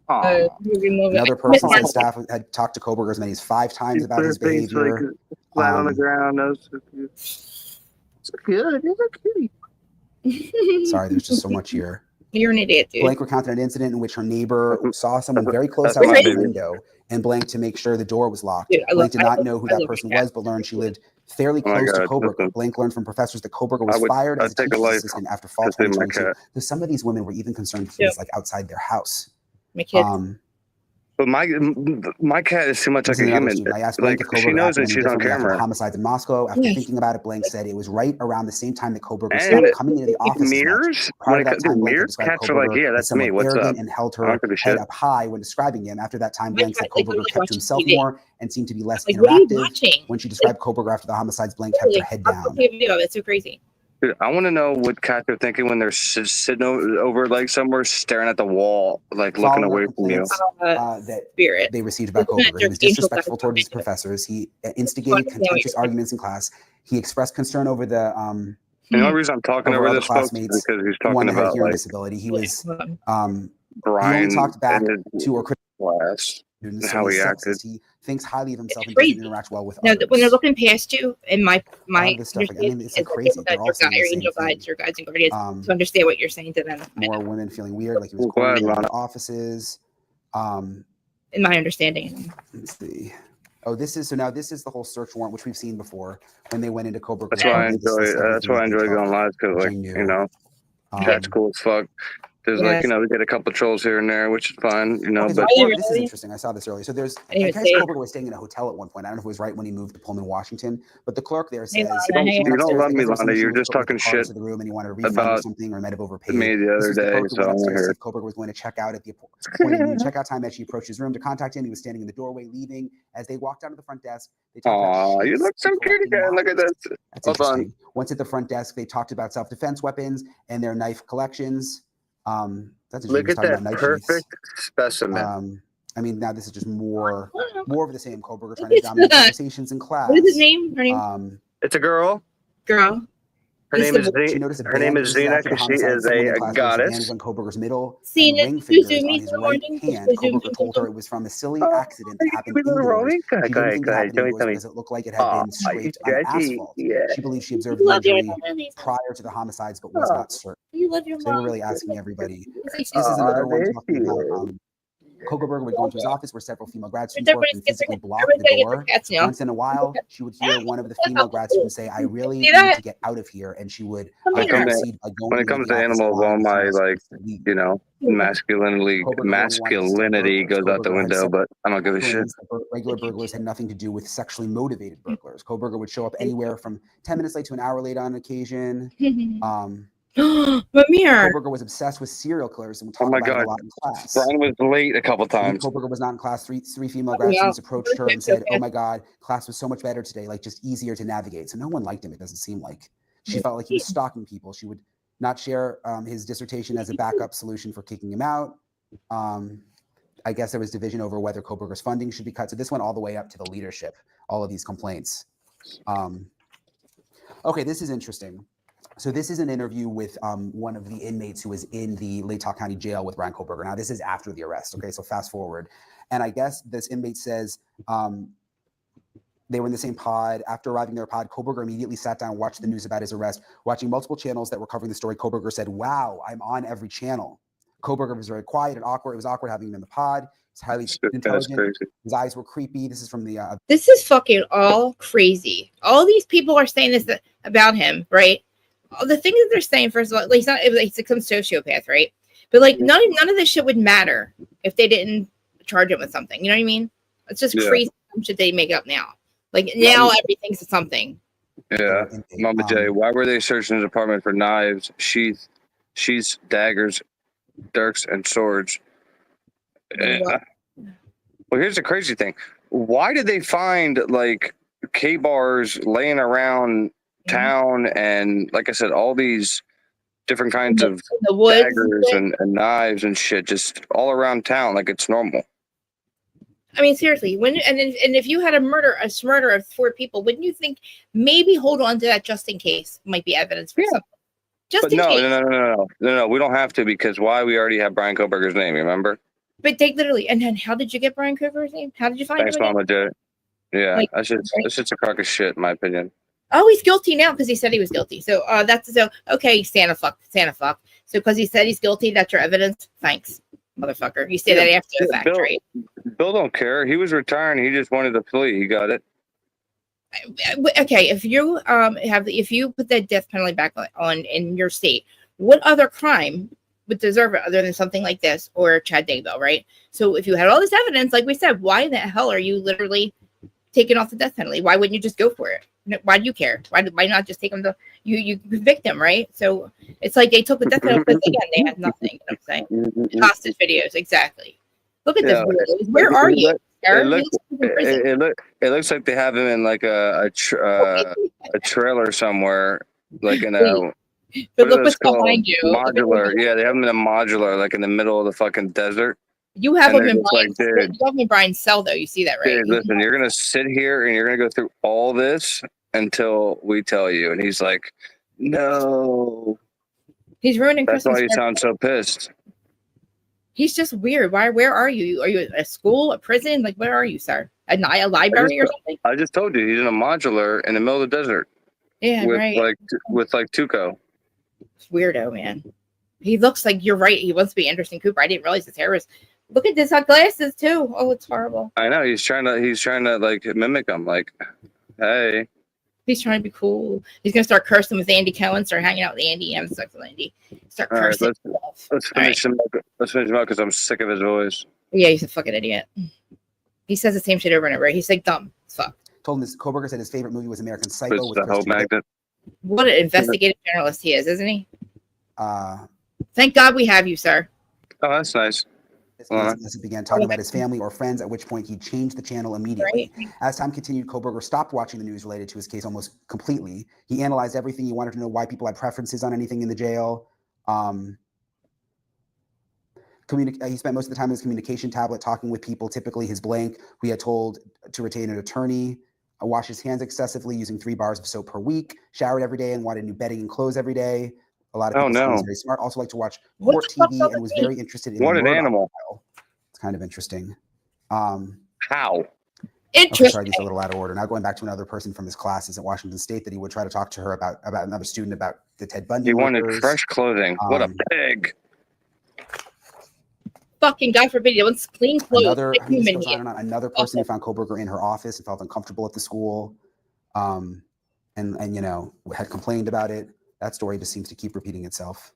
Another person on staff had talked to Koberger as many as 5 times about his behavior.
Flat on the ground. That was so cute. So good. He's so cute.
Sorry, there's just so much here.
You're an idiot, dude.
Blank recounted an incident in which her neighbor saw someone very close outside the window, and Blank to make sure the door was locked.
Dude,
Blank did not know who that person was, but learned she lived fairly close to Koberger. Blank learned from professors that Koberger was fired as a teaching assistant after fall 2022. So some of these women were even concerned he was like outside their house.
My kids.
But my cat is too much like a human.
I asked Blank if Koberger
she knows that she's on camera.
Homicides in Moscow. After thinking about it, Blank said it was right around the same time that Koberger stopped coming into the office.
Mirrors? Prior to that time,
mirrors?
Cats are like, yeah, that's me. What's up?
And held her head up high when describing him. After that time, Blank said Koberger kept to himself more and seemed to be less interactive. When she described Koberger after the homicides, Blank kept her head down.
That's so crazy.
Dude, I want to know what cats are thinking when they're sitting over like somewhere, staring at the wall, like looking away from you.
Spirit.
They received about Koberger. He was disrespectful toward his professors. He instigated contentious arguments in class. He expressed concern over the.
The only reason I'm talking over this
classmates
is because he's talking
one
about
hearing
like
disability. He was
Bryan.
He only talked back to or
class.
Students,
how he acted.
He thinks highly of himself and doesn't interact well with others.
When they're looking past you, and my
this stuff, it's crazy. They're all saying the
angel
same
guides, your guides and guardians, to understand what you're saying to them.
More women feeling weird, like he was going around the offices.
In my understanding.
Let's see. Oh, this is the whole search warrant, which we've seen before when they went into Koberger.
That's why I enjoy. That's why I enjoy going live because, like, you know, that's cool as fuck. There's like, you know, we get a couple trolls here and there, which is fine, you know.
Okay,
but
this is interesting. I saw this earlier. So there's, I guess Koberger was staying in a hotel at one point. I don't know if it was right when he moved to Pullman, Washington, but the clerk there says,
you don't love me, Londa. You're just talking shit
the room and you want to refund or something, or might have overpaid.
Me the other day, so I'm here.
Koberger was going to check out at the appointed checkout time. As she approached his room to contact him, he was standing in the doorway, leaving. As they walked down to the front desk, they talked about,
you look so cute again. Look at this.
That's interesting. Once at the front desk, they talked about self-defense weapons and their knife collections.
Look at that perfect specimen.
I mean, now this is just more of the same. Koberger trying to dominate conversations in class.
What is his name? Her name?
It's a girl.
Girl.
Her name is
She noticed a
Her name
band
is
bruises
Xena
after the
because she
homicide.
is
Someone in
a
class noticed a
goddess.
bandage on Koberger's middle
Seen
and
it.
ring
You
fingers
zoom
on
in
his
in the
right
morning.
hand.
Just zoom,
Koberger
zoom, zoom,
told her
zoom.
it was from a silly accident that happened
Give me a little
indoors.
rolling. Go
She
ahead,
didn't think it happened
tell me,
indoors because it looked like it had been scraped on asphalt.
Yeah.
She believed she
You
observed the
love your
injury
movies.
prior to the homicides, but was not certain.
You love your
So they were
mom.
really asking everybody.
It's
This is another one
There
talking
she
about
is.
Kogerberg would go into his office where several female grad students
Everybody's
worked and physically block the
gotta get their
door.
cats now.
Once in a while, she would hear one of the female grad students say, "I really
See
need
that?
to get out of here," and she would
Come here.
proceed by
When
going
it
into
comes
the
to
office,
animals, all
allowing the
my
female
like,
students to leave.
masculinity goes out the
Koberger had
window,
said
but I don't give a shit.
claims that regular burglars had nothing to do with sexually motivated burglars. Koberger would show up anywhere from 10 minutes late to an hour late on occasion.
Mamir.
Koberger was obsessed with serial killers and would
Oh
talk
my
about it
god,
a lot in class.
Brian was late a couple
When
times.
Koberger was not in class, three female grad students approached her and said, "Oh my God, class was so much better today, like just easier to navigate." So no one liked him, it doesn't seem like. She felt like he was stalking people. She would not share his dissertation as a backup solution for kicking him out. I guess there was division over whether Koberger's funding should be cut. So this went all the way up to the leadership, all of these complaints. Okay, this is interesting. So this is an interview with one of the inmates who was in the Latah County Jail with Bryan Koberger. Now, this is after the arrest. Okay, so fast forward. And I guess this inmate says they were in the same pod. After arriving in their pod, Koberger immediately sat down and watched the news about his arrest. Watching multiple channels that were covering the story, Koberger said, "Wow, I'm on every channel." Koberger was very quiet and awkward. It was awkward having him in the pod. He's highly intelligent.
Crazy.
His eyes were creepy. This is from the...
This is fucking all crazy. All these people are saying this about him, right? All the things that they're saying, first of all, like, he's like some sociopath, right? But like none of this shit would matter if they didn't charge him with something. You know what I mean? It's just crazy shit they make up now. Like now everything's something.
Yeah, Mama J. Why were they searching his apartment for knives, sheaths, daggers, dirks, and swords? Well, here's the crazy thing. Why did they find like K-bars laying around town and, like I said, all these different kinds of daggers and knives and shit just all around town like it's normal?
I mean, seriously, and if you had a murder of 4 people, wouldn't you think maybe hold on to that just in case might be evidence for something? Just in case.
No. We don't have to, because why? We already have Bryan Koberger's name. Remember?
But they literally. And then, how did you get Bryan Koberger's name? How did you find him?
Thanks, Mama J. Yeah, that's just a crock of shit, in my opinion.
Oh, he's guilty now because he said he was guilty. So okay, Santa fuck. So because he said he's guilty, that's your evidence. Thanks, motherfucker. You say that after the fact, right?
Bill don't care. He was retiring. He just wanted to plea. He got it.
Okay, if you if you put that death penalty back on in your state, what other crime would deserve it other than something like this or Chad Daybell, right? So if you had all this evidence, like we said, why the hell are you literally taking off the death penalty? Why wouldn't you just go for it? Why do you care? Why not just take them to you convict them, right? So it's like they took the death penalty because again they had nothing. You know what I'm saying? Hostage videos, exactly. Look at this. Where are you?
It looks like they have him in like a trailer somewhere, like in a.
But look what's behind you.
Modular. Yeah, they have him in a modular, like in the middle of the fucking desert.
You have him in Bryan's cell, though. You see that, right?
Dude, listen, you're gonna sit here and you're gonna go through all this until we tell you. And he's like, "No."
He's ruining
That's
Christmas.
why you sound so pissed.
He's just weird. Where are you? Are you at a school, a prison? Like, where are you, sir? A library or something?
I just told you he's in a modular in the middle of the desert.
Yeah, right.
With Tuco.
Weirdo, man. He looks like, you're right. He wants to be Anderson Cooper. I didn't realize his hair was. Look at this glasses too. Oh, it's horrible.
I know he's trying to like mimic him. Like, hey.
He's trying to be cool. He's gonna start cursing with Andy Cohen. Start hanging out with Andy. I'm stuck with Andy. Start cursing.
Right, let's finish him up. Let's finish him up because I'm sick of his voice.
Yeah, he's a fucking idiot. He says the same shit over and over. He's like dumb as fuck.
Told him this. Koberger said his favorite movie was American Psycho. With
the whole magnet.
What an investigative journalist he is, isn't he? Thank God we have you, sir.
Oh, that's nice.
He began talking about his family or friends, at which point he changed the channel immediately. Right. As time continued, Koberger stopped watching the news related to his case almost completely. He analyzed everything. He wanted to know why people had preferences on anything in the jail. He spent most of the time on his communication tablet talking with people, typically his blank, who he had told to retain an attorney. Washed his hands excessively, using 3 bars of soap per week. Showered every day and wanted new bedding and clothes every day. A lot of people say he's very smart. Also liked to watch court TV and was very interested in
what an
Murdoch
animal.
trial. It's kind of interesting.
How?
Okay, sorry, these are a little out of order. Now going back to another person from his classes at Washington State that he would try to talk to her about another student about the Ted Bundy
He wanted
murders.
fresh clothing. What a pig.
Fucking God forbid he wants clean clothes.
Another person who found Kohberger in her office and felt uncomfortable at the school, and you know, had complained about it. That story just seems to keep repeating itself.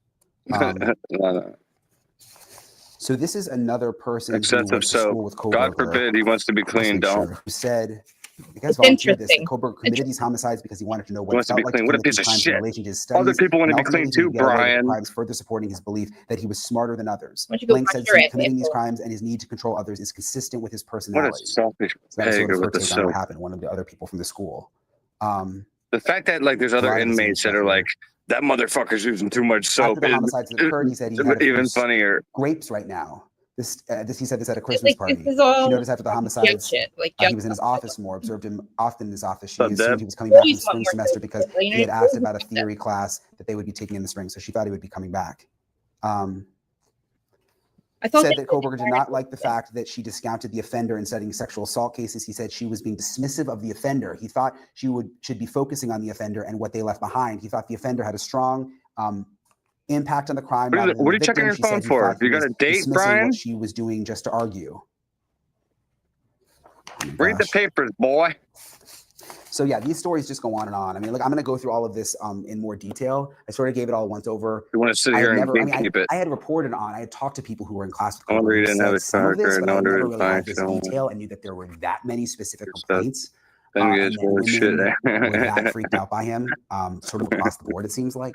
So this is another person
excessive
who went to school with Kohberger.
God forbid he wants to be clean. Don't.
Who said, I guess volunteered this, that Kohberger committed these homicides because he wanted to know what it felt like to
What a
commit
piece
these
of
crimes
shit.
in relation to his studies.
Other people want to be clean too, Bryan.
Crimes, further supporting his belief that he was smarter than others.
Blank
said committing these crimes and his need to control others is consistent with his personality.
What a selfish
That's
pig
sort of her
with the
take on
soap.
what happened. One of the other people from the school.
The fact that like there's other inmates that are like, that motherfucker's using too much soap.
After the homicides that occurred, he said he had
even funnier.
Grapes right now. He said this at a Christmas party.
This is all
she noticed after the homicides,
shit.
he was in his office more, observed him often in his office. She assumed he was coming back in the spring semester because he had asked about a theory class that they would be taking in the spring, so she thought he would be coming back. Said that Kohberger did not like the fact that she discounted the offender in setting sexual assault cases. He said she was being dismissive of the offender. He thought she should be focusing on the offender and what they left behind. He thought the offender had a strong impact on the crime.
What are you checking your phone for? You got a date, Bryan?
What she was doing just to argue.
Read the papers, boy.
So yeah, these stories just go on and on. I mean, look, I'm going to go through all of this in more detail. I sort of gave it all once over.
You want to sit here and keep it?
I had reported on. I had talked to people who were in class with
I
Kohberger
didn't have a
some of this, but I
no
never really had this detail and knew that there were that many specific complaints. And that women were that freaked out by him, sort of across the board, it seems like.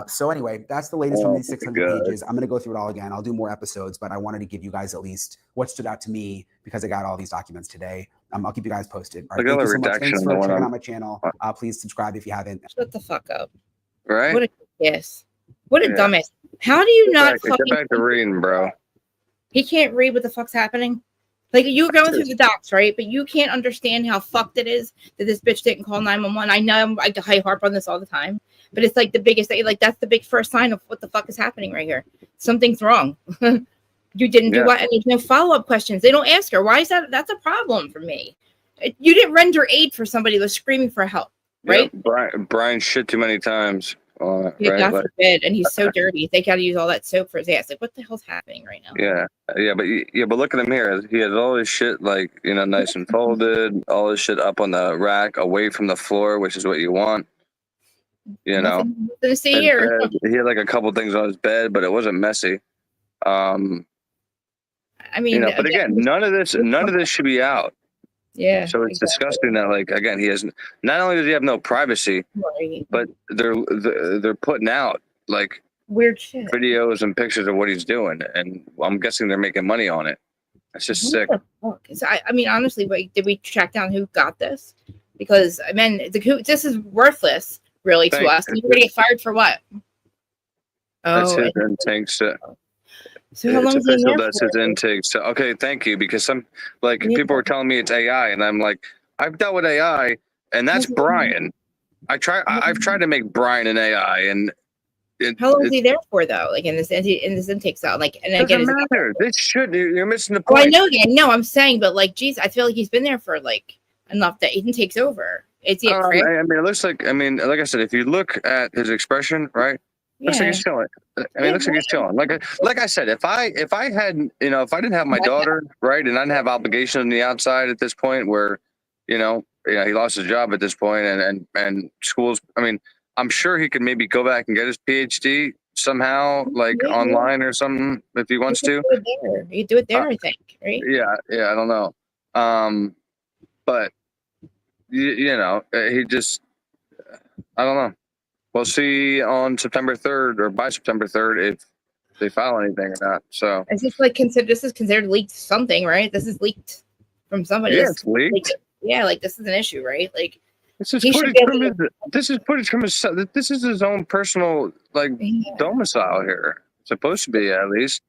So anyway, that's the latest from these 600 pages. I'm going to go through it all again. I'll do more episodes, but I wanted to give you guys at least what stood out to me because I got all these documents today. I'll keep you guys posted. All right, thank you so much. Thanks for checking out my channel. Please subscribe if you haven't.
Shut the fuck up.
Right?
What a What a dumbass. How do you not
get back to reading, bro? He
can't read what the fuck's happening. Like, you're going through the docs, right? But you can't understand how fucked it is that this bitch didn't call 911. I know I harp on this all the time, but it's like the biggest thing. Like, that's the big first sign of what the fuck is happening right here. Something's wrong. You didn't do what? And there's no follow-up questions. They don't ask her. Why is that? That's a problem for me. You didn't render aid for somebody that's screaming for help, right?
Yeah, Bryan shit too many times.
God forbid, and he's so dirty. They got to use all that soap for his ass. Like, what the hell's happening right now?
But look at him here. He has all his shit like nice and folded. All his shit up on the rack, away from the floor, which is what you want.
Nothing to see here.
He had like a couple things on his bed, but it wasn't messy.
I mean,
but again, none of this should be out.
Yeah.
So it's disgusting that, like, again, he has not only does he have no privacy, but they're putting out like
weird shit,
videos and pictures of what he's doing, and I'm guessing they're making money on it. It's just sick.
So, I mean, honestly, did we track down who got this? Because I mean, this is worthless, really, to us. You're gonna get fired for what?
That's his intake.
So how long is he there
that's his intake. So okay, thank you. Because some people were telling me it's AI, and I'm like, I've dealt with AI, and that's Bryan. I've tried to make Bryan an AI, and
how long is he there for though? Like in this intake cell, like, and again,
doesn't matter. You're missing the point.
Oh, I know. I'm saying, but like, geez, I feel like he's been there for like enough that he takes over. Is he?
I mean, it looks like. I mean, like I said, if you look at his expression, right? Looks like he's chilling. I mean, looks like he's chilling. Like I said, if I had, if I didn't have my daughter, right, and I didn't have obligations on the outside at this point, where, he lost his job at this point, and schools. I mean, I'm sure he could maybe go back and get his PhD somehow, like online or something, if he wants to.
You do it there, I think, right?
Yeah, I don't know. But he just, I don't know. We'll see on September 3rd or by September 3rd if they file anything or not. So
is this this is considered leaked something, right? This is leaked from somebody.
Yeah, it's leaked.
Like this is an issue, right? Like
this is footage from his. This is his own personal domicile here. Supposed to be at least.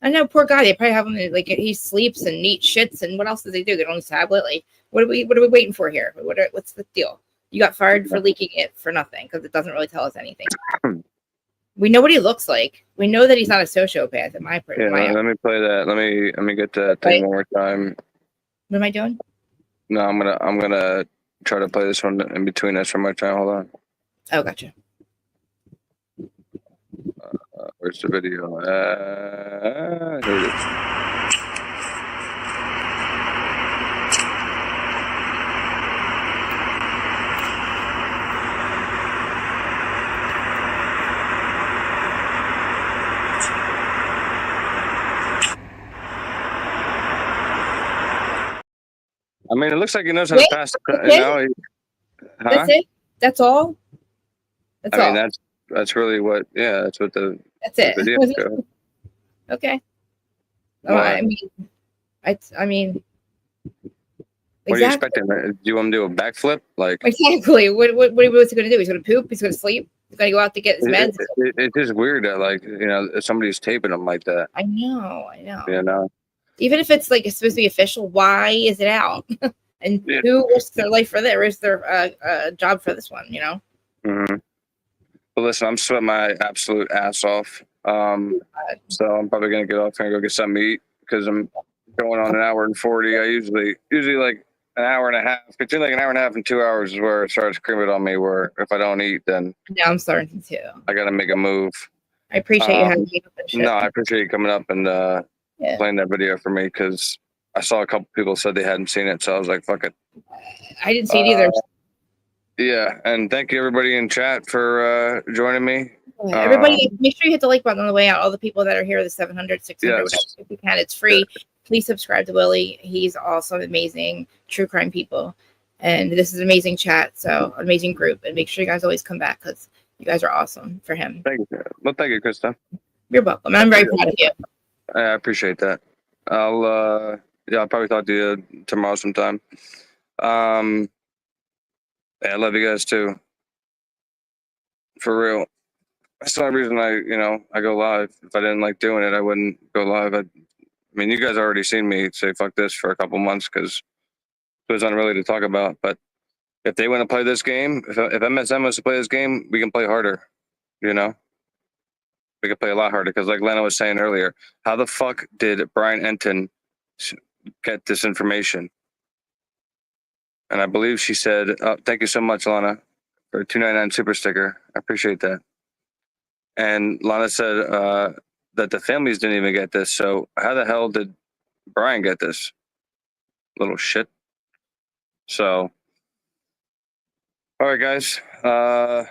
I know, poor guy. They probably have him like he sleeps and eats shits and what else does he do? Get on his tablet. Like What are we waiting for here? What's the deal? You got fired for leaking it for nothing because it doesn't really tell us anything. We know what he looks like. We know that he's not a sociopath.
Let me play that. Let me get that thing one more time.
What am I doing?
No, I'm gonna try to play this one in between us one more time. Hold on.
Oh, gotcha.
Where's the video? Here it is. I mean, it looks like he knows how to pass.
That's it. That's all. That's all.
I mean, that's really what. Yeah, that's what the.
That's it.
Video show.
Okay.
What?
I mean.
What are you expecting? Do you want him to do a backflip? Like
exactly. What's he going to do? He's going to poop. He's going to sleep. He's going to go out to get his meds.
It's just weird that, like, you know, somebody's taping him like that.
I know.
You know.
Even if it's like it's supposed to be official, why is it out? And who risks their life for that? Risks their job for this one? You know.
Mm-hmm. But listen, I'm sweating my absolute ass off. So I'm probably gonna get off and go get something to eat because I'm going on an hour and 40. I usually like an hour and a half, between like an hour and a half and 2 hours is where it starts creeping on me. Where if I don't eat, then
now I'm starting to.
I gotta make a move.
I appreciate you having me up and shit.
No, I appreciate you coming up and playing that video for me because I saw a couple people said they hadn't seen it, so I was like, fuck it.
I didn't see it either.
Yeah, and thank you everybody in chat for joining me.
Everybody, make sure you hit the like button on the way out. All the people that are here, the 700, 600, whatever, if you can, it's free. Please subscribe to Willie. He's awesome, amazing, true crime people. And this is an amazing chat, so amazing group. And make sure you guys always come back because you guys are awesome for him.
Thank you. Well, thank you, Krista.
You're welcome. I'm very proud of you.
I appreciate that. I'll probably talk to you tomorrow sometime. I love you guys too. For real. That's the only reason I go live. If I didn't like doing it, I wouldn't go live. I mean, you guys already seen me say fuck this for a couple months because it was unreally to talk about. But if they want to play this game, if MSM wants to play this game, we can play harder. You know, we can play a lot harder because, like Lena was saying earlier, how the fuck did Bryan Enton get this information? And I believe she said, "Thank you so much, Lana, for a $2.99 super sticker. I appreciate that." And Lana said that the families didn't even get this. So how the hell did Bryan get this? Little shit. So, all right, guys. I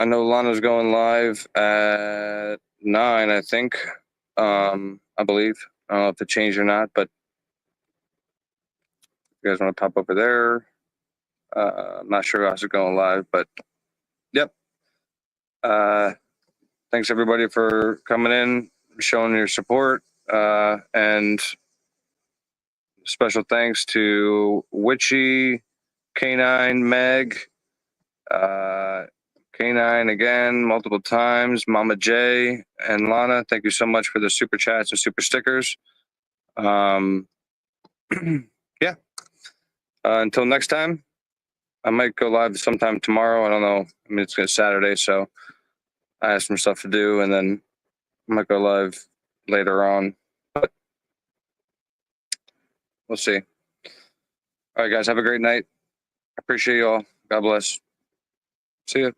know Lana's going live at 9, I think. I believe. I don't know if it changed or not, but if you guys want to pop over there. I'm not sure how's it going live, but yep. Thanks everybody for coming in, showing your support, and special thanks to Witchy, K9, Meg, K9 again, multiple times, Mama J, and Lana. Thank you so much for the super chats and super stickers. Yeah. Until next time, I might go live sometime tomorrow. I don't know. I mean, it's Saturday, so I have some stuff to do, and then I might go live later on. But we'll see. All right, guys. Have a great night. I appreciate you all. God bless. See you.